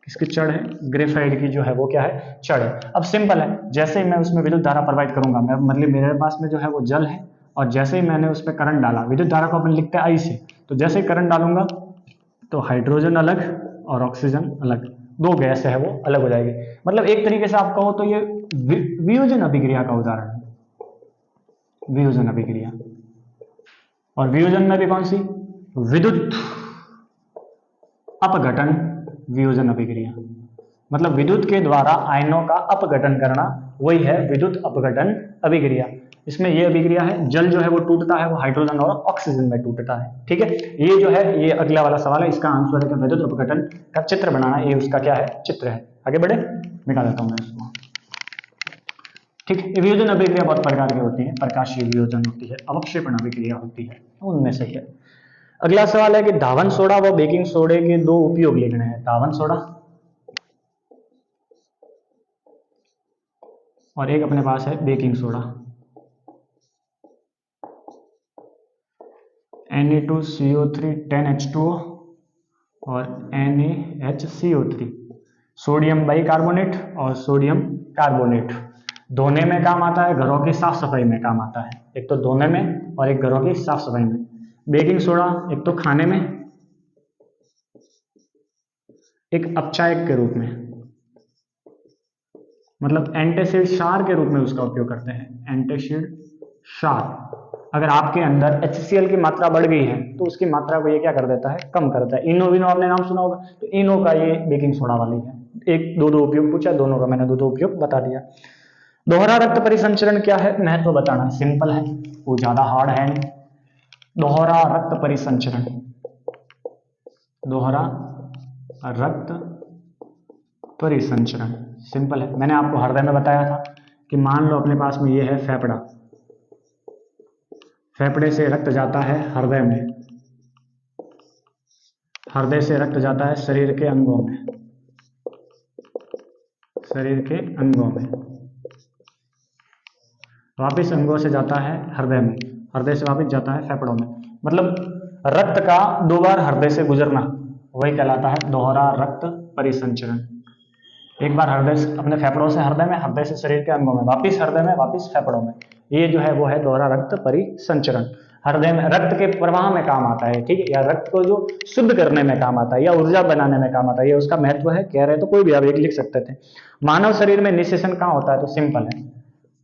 किसकी छड़ है, ग्रेफाइट की जो है वो क्या है, छड़ है। अब सिंपल है, जैसे ही मैं उसमें विद्युत धारा प्रवाहित करूंगा, मैं मतलब मेरे पास में जो है वो जल है, और जैसे ही मैंने उस पर करंट डाला, विद्युत धारा को अपन लिखते हैं आई से, तो जैसे ही करंट डालूंगा तो हाइड्रोजन अलग और ऑक्सीजन अलग, दो गैस है वो अलग हो जाएगी। मतलब एक तरीके से आप कहो तो ये वियोजन अभिक्रिया का उदाहरण है, वियोजन अभिक्रिया। और वियोजन में भी कौन सी, विद्युत अपघटन वियोजन अभिक्रिया, मतलब विद्युत के द्वारा आयनों का अपघटन करना, वही है विद्युत अपघटन अभिक्रिया। इसमें ये अभिक्रिया है, जल जो है वो टूटता है, वो हाइड्रोजन और ऑक्सीजन में टूटता है, ठीक है। ये जो है ये अगला वाला सवाल है, इसका आंसर है कि विद्युत अपघटन का चित्र बनाना, ये उसका क्या है, चित्र है। आगे बढ़े, मिटा देता हूं मैं इसको, ठीक। वियोजन अभिक्रिया बहुत प्रकार की होती है, प्रकाशीय वियोजन होती है, अवक्षेपण अभिक्रिया होती है, उनमें से है। अगला सवाल है कि धावन सोडा व बेकिंग सोडे के दो उपयोग लिखने हैं। धावन सोडा और एक अपने पास है बेकिंग सोडा, Na2CO3 10H2O और NaHCO3, सोडियम बाइकार्बोनेट और सोडियम कार्बोनेट, धोने में काम आता है, घरों की साफ सफाई में काम आता है, एक तो धोने में और एक घरों की साफ सफाई में। बेकिंग सोडा एक तो खाने में, एक अपचायक के रूप में, मतलब एंटासिड क्षार के रूप में उसका उपयोग करते हैं, एंटासिड क्षार। अगर आपके अंदर HCl की मात्रा बढ़ गई है तो उसकी मात्रा को ये क्या कर देता है, कम करता है। इनो विनो आपने नाम सुना होगा, तो इनो का ये बेकिंग सोडा वाली है। एक दो उपयोग पूछा, दोनों का मैंने दो उपयोग बता दिया। दोहरा रक्त परिसंचरण क्या है, महत्व बताना, सिंपल है, वो ज्यादा हार्ड है नहीं। दोहरा रक्त परिसंचरण, दोहरा रक्त परिसंचरण सिंपल है। मैंने आपको हृदय में बताया था कि मान लो अपने पास में ये है फेफड़ा, फेफड़े से रक्त जाता है हृदय में, हृदय से रक्त जाता है शरीर के अंगों में, शरीर के अंगों में, वापिस अंगों से जाता है हृदय में, हृदय से वापिस जाता है फेफड़ों में। मतलब रक्त का 2 बार हृदय से गुजरना वही कहलाता है दोहरा रक्त परिसंचरण। एक बार हृदय से अपने फेफड़ों से हृदय में, हृदय से शरीर के अंगों में, वापिस हृदय में, वापिस फेफड़ों में, ये जो है वो है दोहरा रक्त परिसंचरण। हृदय में रक्त के प्रवाह में काम आता है, ठीक है, या रक्त को जो शुद्ध करने में काम आता है, या ऊर्जा बनाने में काम आता है, ये उसका महत्व है। कह रहे तो कोई भी आप एक लिख सकते थे। मानव शरीर में निषेचन कहाँ होता है, तो सिंपल है,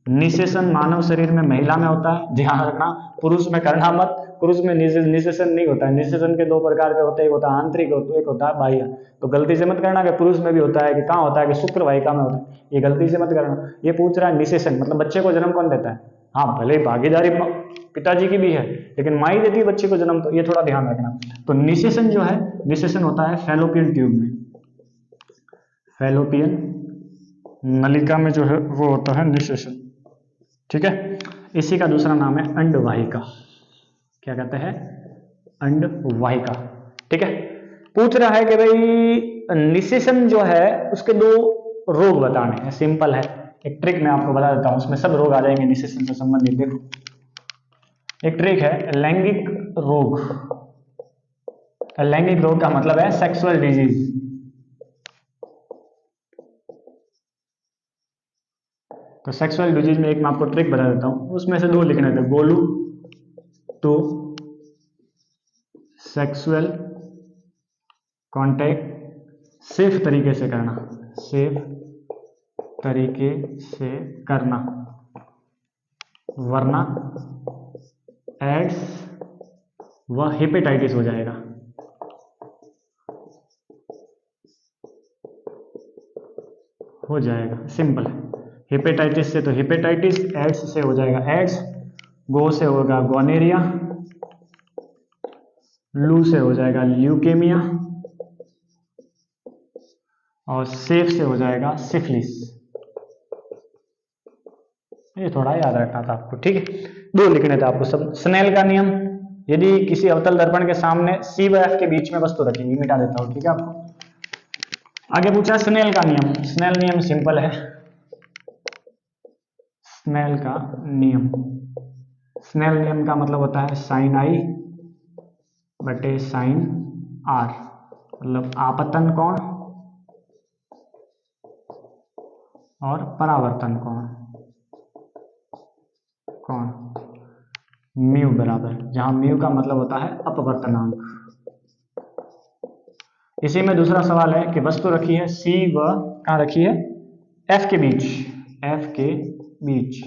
निषेचन मानव शरीर में महिला में होता है, ध्यान रखना, पुरुष में करना मत, पुरुष में निषेचन नहीं होता है। निषेचन के 2 प्रकार के होते हैं, एक होता है आंतरिक, एक होता है बाह्य। तो गलती से मत करना कि पुरुष में भी होता है, कि कहाँ होता है, कि शुक्र वाहिका में होता है, ये गलती से मत करना। ये पूछ रहा है निषेचन मतलब बच्चे को जन्म कौन देता है। हाँ, भले भागीदारी पिताजी की भी है, लेकिन माँ देती है बच्चे को जन्म, तो ये थोड़ा ध्यान रखना। तो निषेचन जो है, निषेचन होता है फैलोपियन ट्यूब में, फैलोपियन नलिका में जो है वो होता है निषेचन, ठीक है। इसी का दूसरा नाम है अंडवाहिका। क्या कहते हैं, अंडवाहिका, ठीक है। पूछ रहा है कि भाई निषेचन जो है उसके 2 रोग बताने हैं, सिंपल है। एक ट्रिक मैं आपको बता देता हूं, उसमें सब रोग आ जाएंगे निषेचन से संबंधित। देखो, एक ट्रिक है, लैंगिक रोग। लैंगिक रोग का मतलब है सेक्सुअल डिजीज। तो सेक्सुअल डिजीज में एक मैं आपको ट्रिक बता देता हूं, उसमें से 2 लिखने थे। Goal two sexual contact safe तरीके से करना, सेफ तरीके से करना, वरना एड्स व हेपेटाइटिस हो जाएगा। हो जाएगा, सिंपल है। हेपेटाइटिस से तो हेपेटाइटिस, एड्स से हो जाएगा एड्स, गो से होगा गोनेरिया, लू से हो जाएगा ल्यूकेमिया, और सेफ से हो जाएगा सिफिलिस। ये थोड़ा याद रखना था आपको, ठीक है। 2 लिखने थे आपको सब। स्नेल का नियम, यदि किसी अवतल दर्पण के सामने C व F के बीच में वस्तु रखी, मिटा देता हूं, ठीक है आपको। आगे पूछा स्नेल का नियम। स्नेल नियम सिंपल है, स्नेल का नियम, स्नेल नियम का मतलब होता है साइन I बटे साइन R, मतलब आपतन कोण और परावर्तन कोण, म्यू बराबर, जहां म्यू का मतलब होता है अपवर्तनांक। इसी में दूसरा सवाल है कि वस्तु रखी है C व कहां रखी है, F के बीच, F के बीच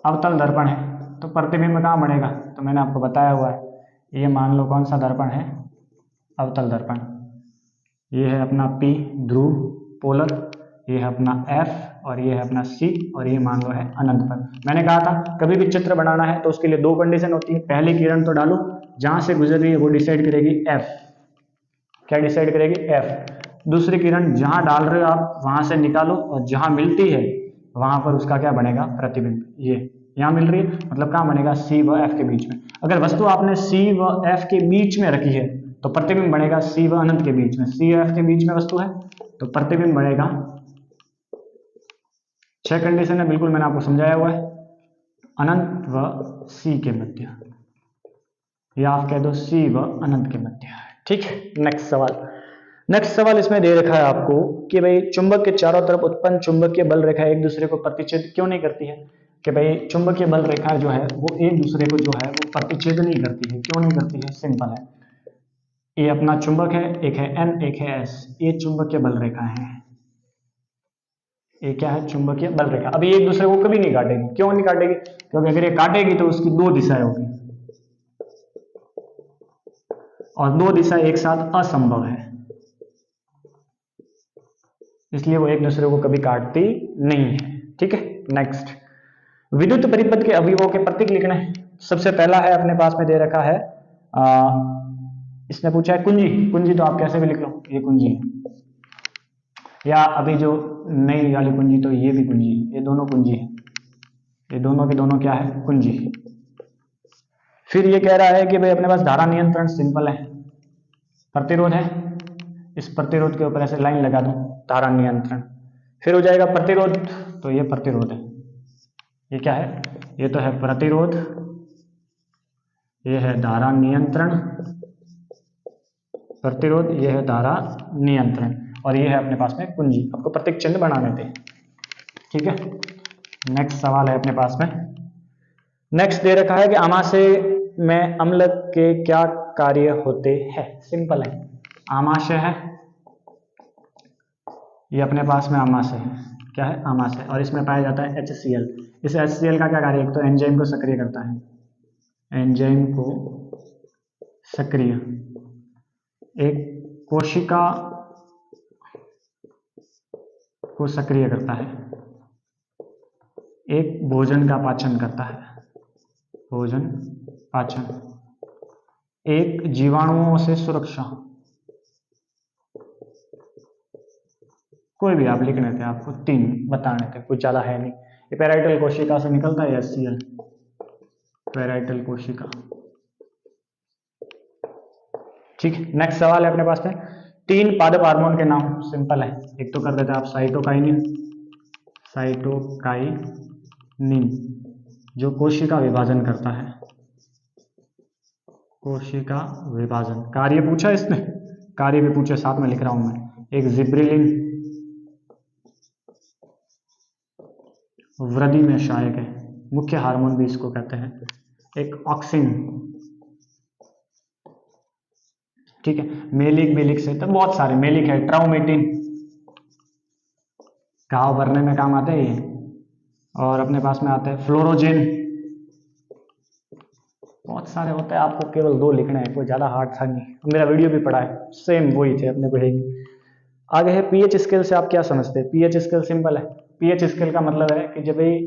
अवतल दर्पण है, तो प्रतिबिंब कहां बनेगा, तो मैंने आपको बताया हुआ है। ये मान लो कौन सा दर्पण है, अवतल दर्पण। ये है अपना P ध्रुव पोलर, ये है अपना F, और ये है अपना C, और ये मान लो है अनंत पर। मैंने कहा था कभी भी चित्र बनाना है तो उसके लिए 2 कंडीशन होती है। पहली किरण तो डालो, जहां से गुजर रही है वो डिसाइड करेगी F। क्या डिसाइड करेगी, F। दूसरी किरण जहां डाल रहे हो आप वहां से निकालो, और जहां मिलती है वहां पर उसका क्या बनेगा, प्रतिबिंब। ये यहाँ मिल रही है, मतलब कहां बनेगा, C व F के बीच में। अगर वस्तु आपने C व F के बीच में रखी है तो प्रतिबिंब बनेगा C व अनंत के बीच में। C व F के बीच में वस्तु है तो प्रतिबिंब बनेगा, 6 कंडीशन है, बिल्कुल मैंने आपको समझाया हुआ है, अनंत व C के मध्य, या आप कह दो C व अनंत के मध्य, ठीक है। नेक्स्ट सवाल, नेक्स्ट सवाल इसमें दे रखा है आपको कि भाई चुंबक के चारों तरफ उत्पन्न चुंबकीय बल रेखा एक दूसरे को प्रतिच्छेद क्यों नहीं करती है। कि भाई चुंबकीय बल रेखा जो है वो एक दूसरे को जो है वो प्रतिच्छेद नहीं करती है, क्यों नहीं करती है, सिंपल है। ये अपना चुंबक है, एक है N, एक है S, ये चुंबकीय बल रेखा है। ये क्या है, चुंबकीय बल रेखा। अभी एक दूसरे को कभी नहीं काटेगी, क्यों नहीं काटेगी, क्योंकि अगर ये काटेगी तो उसकी 2 दिशाएं होगी, और 2 दिशाएं एक साथ असंभव है, इसलिए वो एक दूसरे को कभी काटती नहीं है, ठीक है। नेक्स्ट, विद्युत परिपथ के अवयवों के प्रतीक लिखना है। सबसे पहला है अपने पास में दे रखा है, इसने पूछा है कुंजी। कुंजी तो आप कैसे भी लिख लो, ये कुंजी है। या अभी जो नई वाली कुंजी, तो ये भी कुंजी, ये दोनों कुंजी है, ये दोनों के दोनों क्या है, कुंजी। फिर ये कह रहा है कि भाई अपने पास धारा नियंत्रण सिंपल है, प्रतिरोध है, इस प्रतिरोध के ऊपर ऐसे लाइन लगा दूं, धारा नियंत्रण। फिर हो जाएगा प्रतिरोध, तो ये प्रतिरोध है, ये क्या है, ये तो है प्रतिरोध, ये है धारा नियंत्रण, प्रतिरोध, ये है धारा नियंत्रण, और ये है अपने पास में कुंजी। आपको प्रतीक चिन्ह बनाने थे, ठीक है। नेक्स्ट सवाल है अपने पास में, नेक्स्ट दे रखा है कि आमाशय में अम्ल के क्या कार्य होते हैं। सिंपल है, आमाशय है, ये अपने पास में आमाशय है, क्या है, आमाशय, और इसमें पाया जाता है HCl। इस HCl का क्या कार्य है, एक तो एंजाइम को सक्रिय करता है, एंजाइम को सक्रिय, एक कोशिका को सक्रिय करता है, एक भोजन का पाचन करता है, भोजन पाचन, एक जीवाणुओं से सुरक्षा, कोई भी आप लिखने थे, आपको 3 बताने थे, कुछ ज्यादा है नहीं। ये पैराइटल कोशिका से निकलता है HCl, पैराइटल कोशिका, ठीक। नेक्स्ट सवाल है अपने पास में, 3 पादप हार्मोन के नाम। सिंपल है, एक तो कर देते हैं आप साइटोकाइनिन, साइटोकाइनिन जो कोशिका विभाजन करता है, कोशिका विभाजन। कार्य पूछा इसने, कार्य भी पूछे, साथ में लिख रहा हूं मैं। एक जिब्रेलिन, वृद्धि में सहायक है, मुख्य हार्मोन भी इसको कहते हैं। एक ऑक्सिन, ठीक है। मेलिक, मेलिक से तो बहुत सारे मेलिक है, ट्राउमेटिन, घाव भरने में काम आते हैं ये। और अपने पास में आते हैं फ्लोरोजिन, बहुत सारे होते हैं, आपको केवल 2 लिखने हैं, कोई ज्यादा हार्ड था नहीं, मेरा वीडियो भी पढ़ा है, सेम वही थे, अपने को है ही। आगे है पीएच स्केल से आप क्या समझते हैं। पीएच स्केल सिंपल है, पीएच स्केल का मतलब है कि जब भाई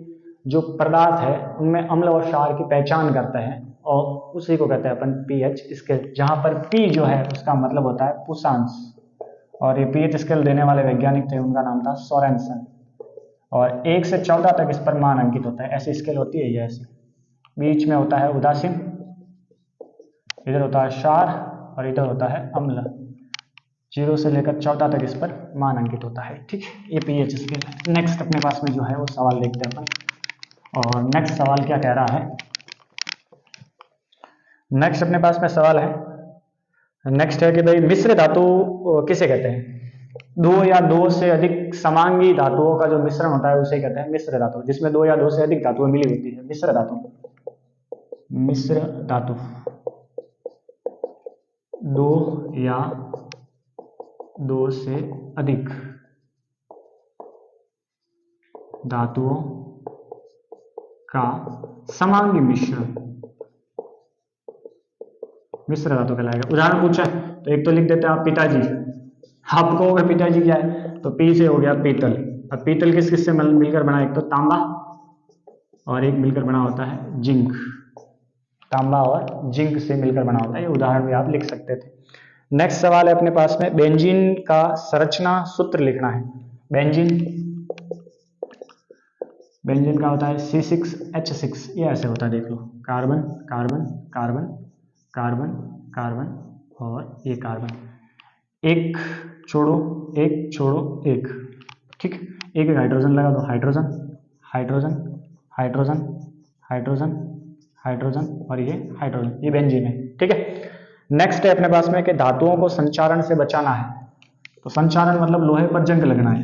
जो पदार्थ है उनमें अम्ल और क्षार की पहचान करते हैं, और उसी को कहते हैं अपन पीएच स्केल, जहां पर पी जो है उसका मतलब होता है पुषांश। और ये पीएच स्केल देने वाले वैज्ञानिक थे, उनका नाम था सोरेनसन, और 1 से 14 तक इस पर मान अंकित होता है। ऐसी स्केल होती है ये, ऐसी, बीच में होता है उदासीन, इधर होता है क्षार, और इधर होता है अम्ल। 0 से लेकर 14 तक इस पर मान अंकित होता है, ठीक। ये पीएच स्केल है। नेक्स्ट अपने पास में जो है वो सवाल देखते हैं अपन, और नेक्स्ट सवाल क्या कह रहा है। नेक्स्ट अपने पास में सवाल है, नेक्स्ट है कि भाई मिश्र धातु किसे कहते हैं। 2 या 2 से अधिक समांगी धातुओं का जो मिश्रण होता है उसे कहते हैं मिश्र धातु, जिसमें 2 या 2 से अधिक धातुएं मिली होती है, मिश्र धातु। मिश्र धातु, 2 या 2 से अधिक धातुओं का समांगी मिश्रण मिश्र धातु कहलाएगा। उदाहरण पूछा है तो एक तो लिख देते हैं आप पिताजी, आप कहोगे पिताजी क्या है, तो पी से हो गया पीतल। अब पीतल किस किस से मिलकर बना, एक तो तांबा, और एक मिलकर बना होता है जिंक, तांबा और जिंक से मिलकर बना होता है। ये उदाहरण भी आप लिख सकते थे। नेक्स्ट सवाल है अपने पास में, बेंजीन का संरचना सूत्र लिखना है। बेंजीन, बेंजीन का होता है C6H6, ये ऐसे होता है, देख लो, carbon carbon carbon carbon carbon और ये कार्बन, एक छोड़ो एक, ठीक। एक हाइड्रोजन लगा दो, hydrogen hydrogen hydrogen hydrogen hydrogen और ये हाइड्रोजन, ये बेंजीन है, ठीक है। नेक्स्ट है अपने पास में कि धातुओं को संचारण से बचाना है। तो संचारण मतलब लोहे पर जंग लगना है,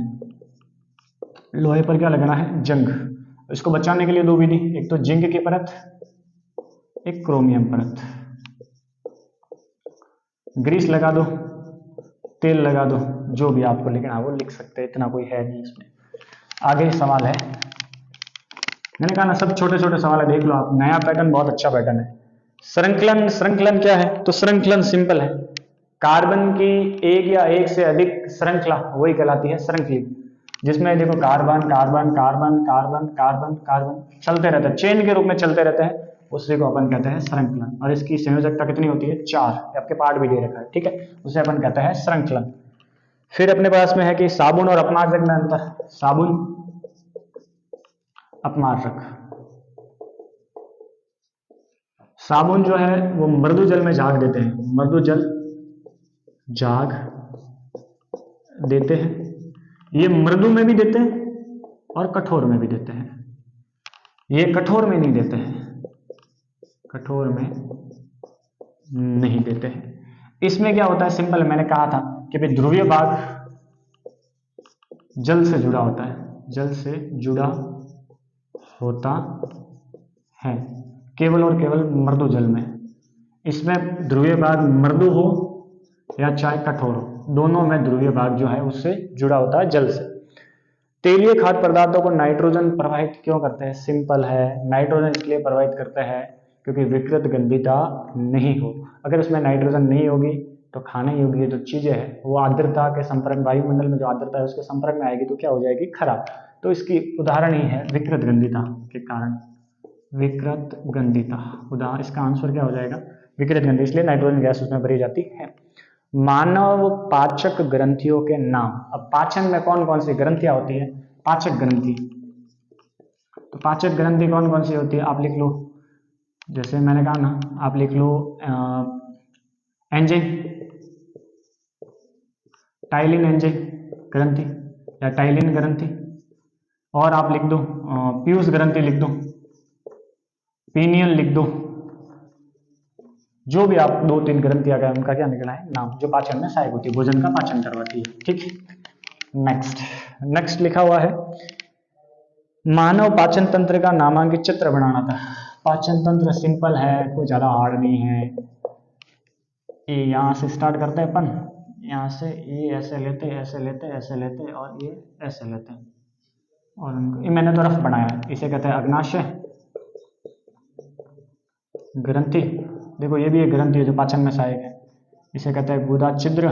लोहे पर क्या लगना है, जंग। इसको बचाने के लिए 2 विधि, एक तो जिंक की परत, एक क्रोमियम परत। ग्रीस लगा दो, तेल लगा दो, जो भी आपको लिखना है वो लिख सकते हैं, इतना कोई है नहीं इसमें। आगे सवाल है, मैंने कहा ना सब छोटे छोटे सवाल है, देख लो आप, नया पैटर्न बहुत अच्छा पैटर्न है। श्रृंखलन, श्रृंखलन क्या है, तो श्रृंखलन सिंपल है, कार्बन की एक या एक से अधिक श्रृंखला वही कहलाती है श्रृंखली, जिसमें देखो carbon carbon carbon carbon carbon carbon चलते रहते हैं, चेन के रूप में चलते रहते हैं, उसी को अपन कहते हैं श्रृंखलन। और इसकी संयोजकता कितनी होती है, 4, आपके पार्ट भी दे रखा है, ठीक है, उसे अपन कहते हैं श्रृंखलन। फिर अपने पास में है कि साबुन और अपमार्जक में अंतर। साबुन, अपमार्जक। साबुन जो है वो मृदु जल में झाग देते हैं, मृदु जल झाग देते हैं। ये मृदु में भी देते हैं और कठोर में भी देते हैं। ये कठोर में नहीं देते हैं, कठोर में नहीं देते हैं। इसमें क्या होता है, सिंपल, मैंने कहा था कि भाई ध्रुवीय भाग जल से जुड़ा होता है, जल से जुड़ा होता है केवल और केवल मृदु जल में। इसमें ध्रुवीय भाग मृदु हो या चाहे कठोर हो, दोनों में ध्रुवीय भाग जो है उससे जुड़ा होता है जल से। तेलीय खाद्य पदार्थों को नाइट्रोजन प्रवाहित क्यों करते हैं? सिंपल है, नाइट्रोजन इसलिए प्रवाहित करते हैं क्योंकि विकृत गंधिता नहीं हो। अगर उसमें नाइट्रोजन नहीं होगी तो खाने योग्य जो चीजें हैं वो आर्द्रता के संपर्क, वायुमंडल में जो आर्द्रता है उसके संपर्क में आएगी तो क्या हो जाएगी? खराब। तो इसकी उदाहरण ही है विकृत गंधिता के कारण, विकृत गंधिता उदाहरण। इसका आंसर क्या हो जाएगा? विकृत गंधिता, इसलिए नाइट्रोजन गैस उसमें भरी जाती है। मानव पाचक ग्रंथियों के नाम। अब पाचन में कौन कौन सी ग्रंथियां होती है? पाचक ग्रंथि। तो पाचक ग्रंथि कौन कौन सी होती है आप लिख लो, जैसे मैंने कहा ना, आप लिख लो एंजाइम, टाइलिन एंजाइम ग्रंथि या टाइलिन ग्रंथि, और आप लिख दो पीयूष ग्रंथि लिख दो, पीनियल लिख दो। जो भी आप 2-3 ग्रंथियां गए उनका क्या निकला है नाम, जो पाचन में सहायक होती है, भोजन का पाचन करवाती है। ठीक, नेक्स्ट लिखा हुआ है मानव पाचन तंत्र का नामांकित चित्र बनाना था। पाचन तंत्र सिंपल है, कोई ज्यादा हार्ड नहीं है। ये यहाँ से स्टार्ट करते हैं अपन, यहाँ से ये ऐसे लेते ऐसे लेते ऐसे लेते और ये ऐसे लेते हैं, और ये मैंने तो रफ बनाया है। इसे कहते हैं अग्नाशय ग्रंथि। देखो ये भी एक ग्रंथि है जो पाचन में सहायक है। इसे कहते हैं गुदा छिद्र।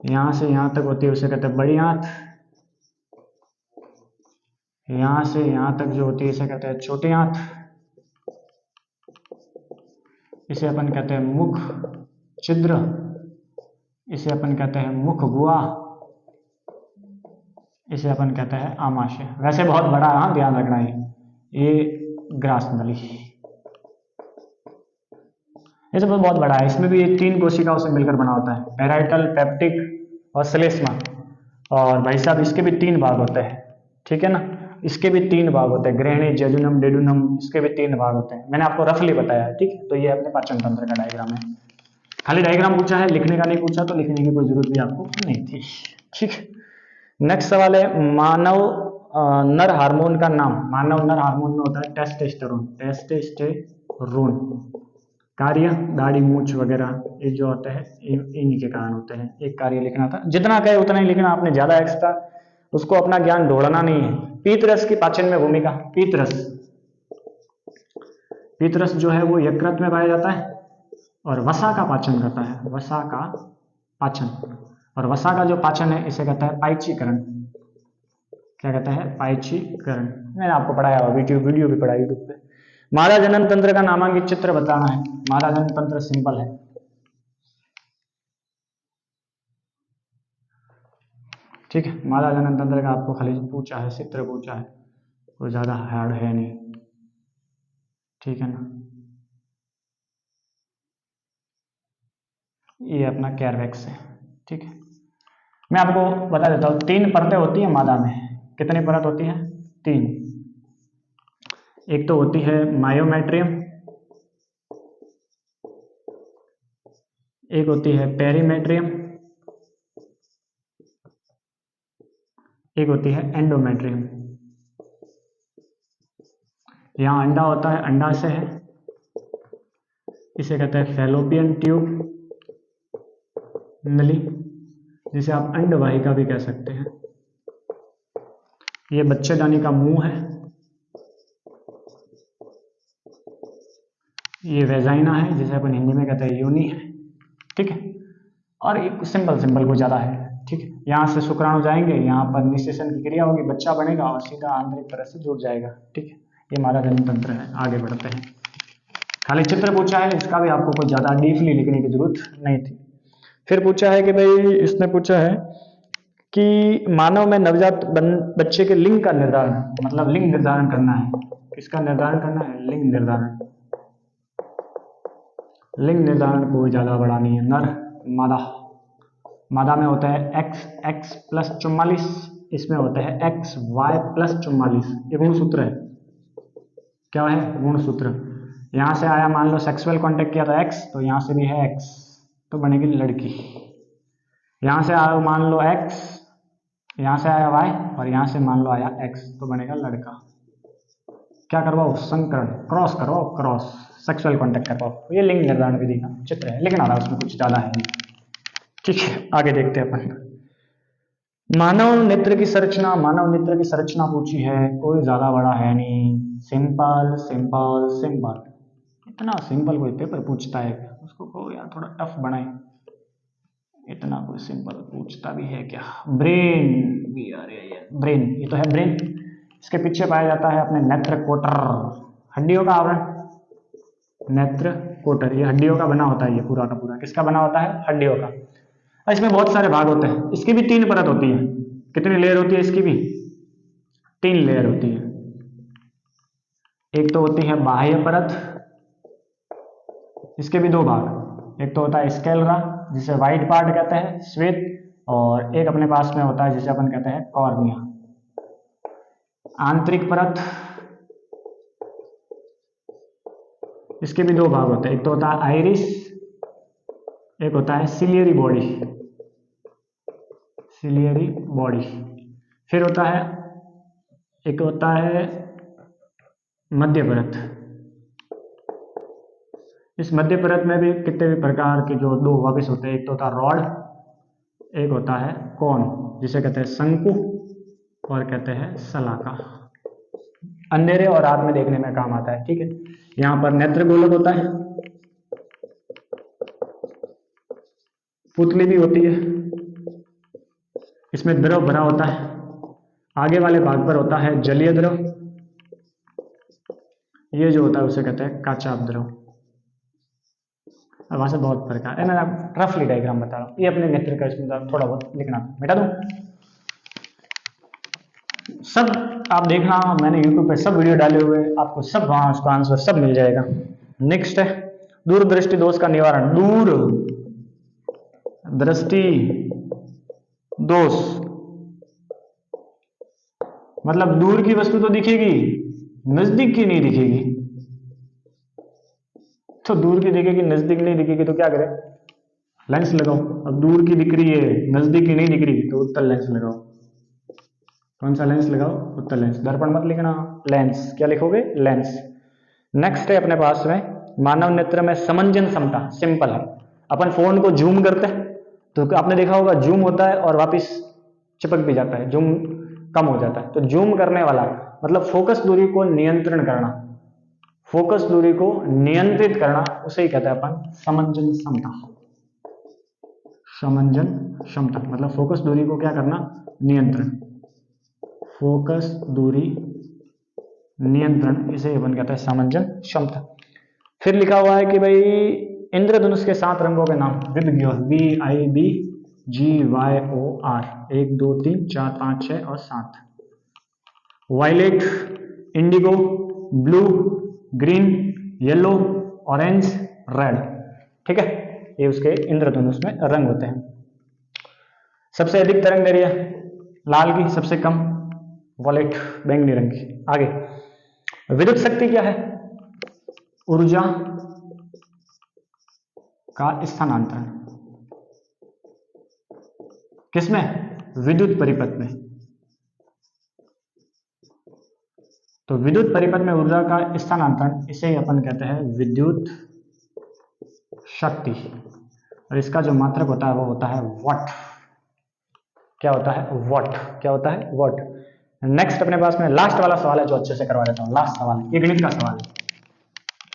यहां से यहां तक होती है उसे कहते हैं बड़ी आंत। यहां से यहां तक जो होती है इसे कहते हैं छोटी आंत। इसे अपन कहते हैं मुख छिद्र। इसे अपन कहते हैं मुख गुहा। इसे अपन कहते हैं आमाशय। वैसे बहुत बड़ा, हाँ ध्यान रखना है, ये ग्रास नली, ये सब बहुत बड़ा है। इसमें भी ये 3 कोशिकाओं से मिलकर बना होता है, पैराइटल, पेप्टिक और श्लेष्मा। और भाई साहब इसके भी 3 भाग होते हैं, ठीक है ना, इसके भी 3 भाग होते हैं, ग्रहणी, जेजुनम, डेडुनम, इसके भी 3 भाग होते हैं। मैंने आपको रफली बताया है, ठीक। तो ये अपने पाचन तंत्र का डायग्राम है। खाली डायग्राम पूछा है, लिखने का नहीं पूछा, तो लिखने की कोई जरूरत भी आपको नहीं थी, ठीक। नेक्स्ट सवाल है मानव नर हार्मोन का नाम। मानव नर हार्मोन में होता है टेस्टोस्टेरोन। टेस्टोस्टेरोन कार्य, दाढ़ी मूछ वगैरह ये जो होते हैं इन्हीं के कारण होते हैं। एक कार्य लिखना था, जितना कहे उतना ही लिखना, आपने ज्यादा एक्स्ट्रा उसको अपना ज्ञान ढोड़ना नहीं है। पीतरस की पाचन में भूमिका। पीतरस जो है वो यकृत में पाया जाता है और वसा का पाचन करता है, वसा का पाचन। और वसा का जो पाचन है इसे कहता है पाइचीकरण। क्या कहता है? पाइचीकरण। मैंने आपको पढ़ाया हुआ, वीडियो भी पढ़ा यूट्यूब पे। मादा जनन तंत्र का नामांकित चित्र बताना है। मादा जनन तंत्र सिंपल है, ठीक है। मादा जनन तंत्र का आपको खाली पूछा है, चित्र पूछा है, कोई ज्यादा हार्ड है नहीं, ठीक है ना। ये अपना कैरवैक्स है, ठीक है। मैं आपको बता देता हूँ 3 परतें होती है मादा में। कितनी परत होती है? 3। एक तो होती है मायोमेट्रियम, एक होती है पेरीमेट्रियम, एक होती है एंडोमेट्रियम। यहाँ अंडा होता है, अंडाशय है, इसे कहते हैं फैलोपियन ट्यूब नली, जिसे आप अंडवाहिका भी कह सकते हैं। ये बच्चेदानी का मुंह है, ये वेजाइना है जिसे अपन हिंदी में कहते हैं योनि है, ठीक है। और एक सिंपल को ज्यादा है, ठीक है। यहाँ से शुक्राणु जाएंगे, यहाँ पर निषेचन की क्रिया होगी, बच्चा बनेगा और सीधा आंतरिक तरह से जुड़ जाएगा, ठीक है। ये हमारा जनन तंत्र है। आगे बढ़ते हैं। खाली चित्र पूछा है, इसका भी आपको कोई ज्यादा डीपली लिखने की जरूरत नहीं थी। फिर पूछा है कि भाई, इसने पूछा है कि मानव में नवजात बच्चे के लिंग का निर्धारण, मतलब लिंग निर्धारण करना है। किसका निर्धारण करना है? लिंग निर्धारण। लिंग निर्धारण कोई ज्यादा बड़ा नहीं है, नर मादा। मादा में होता है एक्स एक्स प्लस 44, इसमें होता है एक्स वाई प्लस 44। ये गुणसूत्र है। क्या है? गुणसूत्र। यहां से आया, मान लो सेक्सुअल कांटेक्ट किया था एक्स, तो यहां से भी है एक्स, तो बनेगी लड़की। यहां से आया मान लो एक्स, यहां से आया वाई, और यहां से मान लो आया एक्स, तो बनेगा लड़का। क्या करवाओ? संकरण, क्रॉस करवाओ, क्रॉस, सेक्सुअल कांटेक्ट करवाओ। ये लिंग निर्धारण विधि का चित्र है, लेकिन आ रहा उसमें कुछ ज्यादा है नहीं। ठीक है, आगे देखते हैं अपन। मानव नेत्र की संरचना, मानव नेत्र की संरचना पूछी है, कोई ज्यादा बड़ा है नहीं, सिंपल सिंपल सिंपल। इतना सिंपल कोई पेपर पूछता है क्या? उसको कहो यार थोड़ा टफ बनाए। इतना कोई सिंपल पूछता भी है क्या? Brain, B R A brain, ये तो है ब्रेन। इसके पीछे पाया जाता है अपने नेत्र कोटर, हड्डियों का आवरण। नेत्र कोटर, ये हड्डियों का बना होता है, ये पूरा का पूरा किसका बना होता है? हड्डियों का। इसमें बहुत सारे भाग होते हैं, इसकी भी 3 परत होती है। कितनी लेयर होती है इसकी भी? 3 लेयर होती है। एक तो होती है बाह्य परत, इसके भी 2 भाग। एक तो होता है स्केलरा, जिसे व्हाइट पार्ट कहते हैं, श्वेत, और एक अपने पास में होता है जिसे अपन कहते हैं कॉर्निया। आंतरिक परत, इसके भी 2 भाग होते हैं। एक तो होता है आइरिस, एक होता है सिलियरी बॉडी। Ciliary body. फिर होता है, एक होता है मध्य परत। इस मध्य परत में भी कितने भी प्रकार के जो 2 वापिस होते हैं, एक तो होता है रॉड, एक होता है कौन, जिसे कहते हैं शंकु और कहते हैं सलाका। अंधेरे और रात में देखने में काम आता है। ठीक है, यहां पर नेत्र गोलक होता है, पुतली भी होती है, इसमें द्रव भरा होता है। आगे वाले भाग पर होता है जलीय द्रव, ये जो होता है उसे कहते हैं काचाभ द्रव। अब वहां से बहुत प्रकार है, मैं रफली डायग्राम बता रहा हूँ। ये अपने नेत्र का इसमें थोड़ा बहुत लिखना, मिटा दूं। सब आप देखना, मैंने यूट्यूब पे सब वीडियो डाले हुए, आपको सब वहां उसका आंसर सब मिल जाएगा। नेक्स्ट है दूरदृष्टि दोष का निवारण। दूर दृष्टि दोष मतलब दूर की वस्तु तो दिखेगी, नजदीक की नहीं दिखेगी। तो दूर की दिखेगी, नजदीक नहीं दिखेगी, तो क्या करें? लेंस लगाओ। अब दूर की दिख रही है, नजदीक की नहीं दिख रही, तो उत्तल लेंस लगाओ। कौन सा लेंस लगाओ? उत्तल लेंस। दर्पण मत लिखना, लेंस। क्या लिखोगे? लेंस। नेक्स्ट है अपने पास में मानव नेत्र में समंजन क्षमता। सिंपल है, अपन फोन को जूम करते हैं तो आपने देखा होगा जूम होता है और वापस चिपक भी जाता है, जूम कम हो जाता है। तो जूम करने वाला मतलब फोकस दूरी को नियंत्रण करना, फोकस दूरी को नियंत्रित करना, उसे ही कहते हैं अपन समंजन क्षमता। समंजन क्षमता मतलब फोकस दूरी को क्या करना? नियंत्रण। फोकस दूरी नियंत्रण, इसे अपन कहते हैं समंजन क्षमता। फिर लिखा हुआ है कि भाई इंद्रधनुष के 7 रंगों के नाम। VIBGYOR 1 2 3 4 5 6 और 7। Violet, indigo, blue, green, yellow, orange, red. ठीक है, ये उसके इंद्रधनुष में रंग होते हैं। सबसे अधिक तरंग दैर्घ्य लाल की, सबसे कम वॉलेट बैंगनी रंग की। आगे विद्युत शक्ति क्या है? ऊर्जा का स्थानांतरण। किसमें? विद्युत परिपथ में। तो विद्युत परिपथ में ऊर्जा का स्थानांतरण, इसे ही अपन कहते हैं विद्युत शक्ति। और इसका जो मात्रक होता है वो होता है वॉट। क्या होता है? वॉट। क्या होता है? वॉट। नेक्स्ट अपने पास में लास्ट वाला सवाल है जो अच्छे से करवा देता हूं। लास्ट सवाल, ये गणित का सवाल है।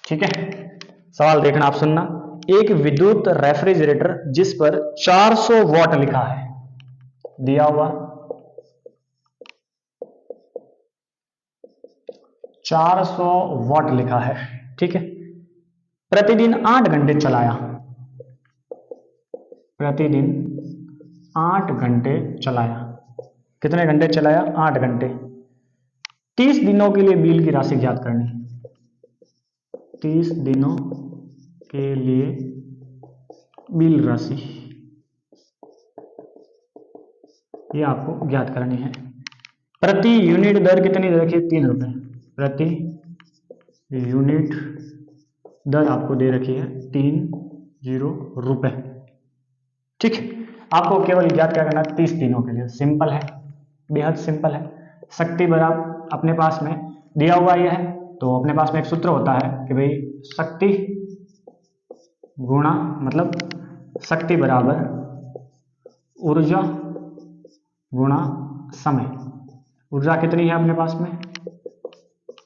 ठीक है, सवाल देखना, आप सुनना। एक विद्युत रेफ्रिजरेटर जिस पर 400 वॉट लिखा है, दिया हुआ 400 वॉट लिखा है, ठीक है, प्रतिदिन 8 घंटे चलाया, प्रतिदिन 8 घंटे चलाया। कितने घंटे चलाया? 8 घंटे। 30 दिनों के लिए बिल की राशि ज्ञात करनी है। 30 दिनों के लिए बिल राशि ये आपको ज्ञात करनी है। प्रति यूनिट दर कितनी दे रखी है? 3 रुपए प्रति यूनिट दर आपको दे रखी है 30 रुपए। ठीक, आपको केवल ज्ञात क्या करना है? 30 दिनों के लिए। सिंपल है, बेहद सिंपल है। शक्ति बराबर अपने पास में दिया हुआ यह है, तो अपने पास में एक सूत्र होता है कि भाई शक्ति गुणा मतलब शक्ति बराबर ऊर्जा गुणा समय। ऊर्जा कितनी है अपने पास में?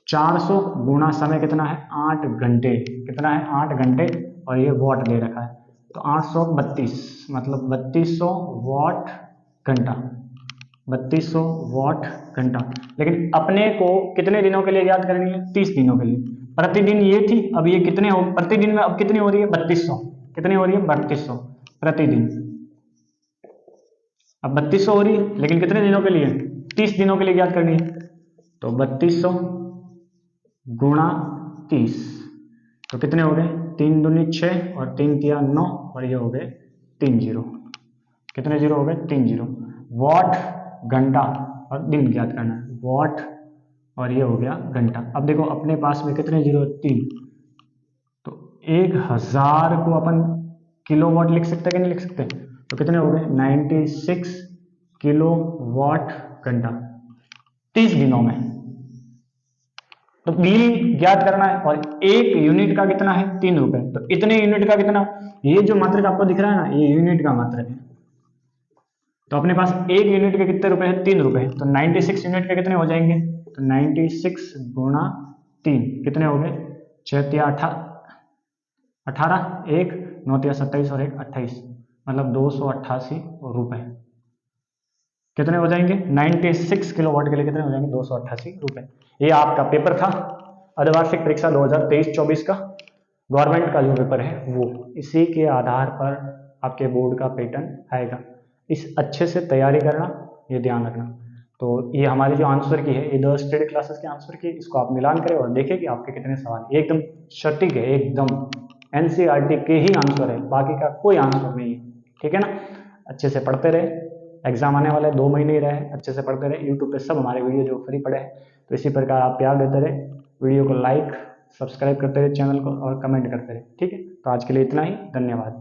400 गुणा समय कितना है? 8 घंटे। कितना है? 8 घंटे। और ये वॉट दे रखा है, तो 832 मतलब 3200 वॉट घंटा। 3200 वॉट घंटा। लेकिन अपने को कितने दिनों के लिए याद करनी है? 30 दिनों के लिए। प्रतिदिन ये थी, अब ये कितने हो प्रतिदिन में? अब कितनी हो रही है? 3200। कितनी हो रही है? 3200 प्रतिदिन। अब 3200 हो रही है, लेकिन कितने दिनों के लिए? 30 दिनों के लिए याद करनी है। तो 3200 गुणा 30, तो कितने हो गए? 3 दूनी 6 और 3 तिया 9 और ये हो गए 3 जीरो। कितने जीरो हो गए? 3 जीरो। वॉट घंटा और दिन ज्ञात करना है। वॉट और ये हो गया घंटा। अब देखो अपने पास में कितने जीरो? 3। तो 1000 को अपन किलो वॉट लिख सकते हैं कि नहीं लिख सकते? तो कितने हो गए? 96 किलो वॉट घंटा 30 दिनों में। तो बिल ज्ञात करना है और एक यूनिट का कितना है? 3 रुपए। तो इतने यूनिट का कितना? ये जो मात्रक आपको दिख रहा है ना, ये यूनिट का मात्रक है। तो अपने पास एक यूनिट के कितने रुपए हैं? 3 रुपए। तो 96 यूनिट के कितने हो जाएंगे? तो 96 गुणा 3 कितने हो गए? 6 तिया 18, 1 9 तिया 27 और 1 28 मतलब 288 रुपए। कितने हो जाएंगे? 96 किलोवाट के लिए कितने हो जाएंगे? 288 रुपए। ये आपका पेपर था अर्धवार्षिक परीक्षा 2023-24 का, गवर्नमेंट का जो पेपर है वो। इसी के आधार पर आपके बोर्ड का पैटर्न आएगा। इस अच्छे से तैयारी करना, ये ध्यान रखना। तो ये हमारी जो आंसर की है, ये 10 स्टडी क्लासेस के आंसर की, इसको आप मिलान करें और देखें कि आपके कितने सवाल एकदम सटीक है, एकदम एनसीईआरटी के ही आंसर है, बाकी का कोई आंसर नहीं है। ठीक है ना? अच्छे से पढ़ते रहे, एग्जाम आने वाले 2 महीने ही रहे, अच्छे से पढ़ते रहे। यूट्यूब पे सब हमारे वीडियो जो फ्री पड़े हैं, तो इसी प्रकार आप प्यार देते रहे, वीडियो को लाइक सब्सक्राइब करते रहे चैनल को और कमेंट करते रहे। ठीक है, तो आज के लिए इतना ही, धन्यवाद।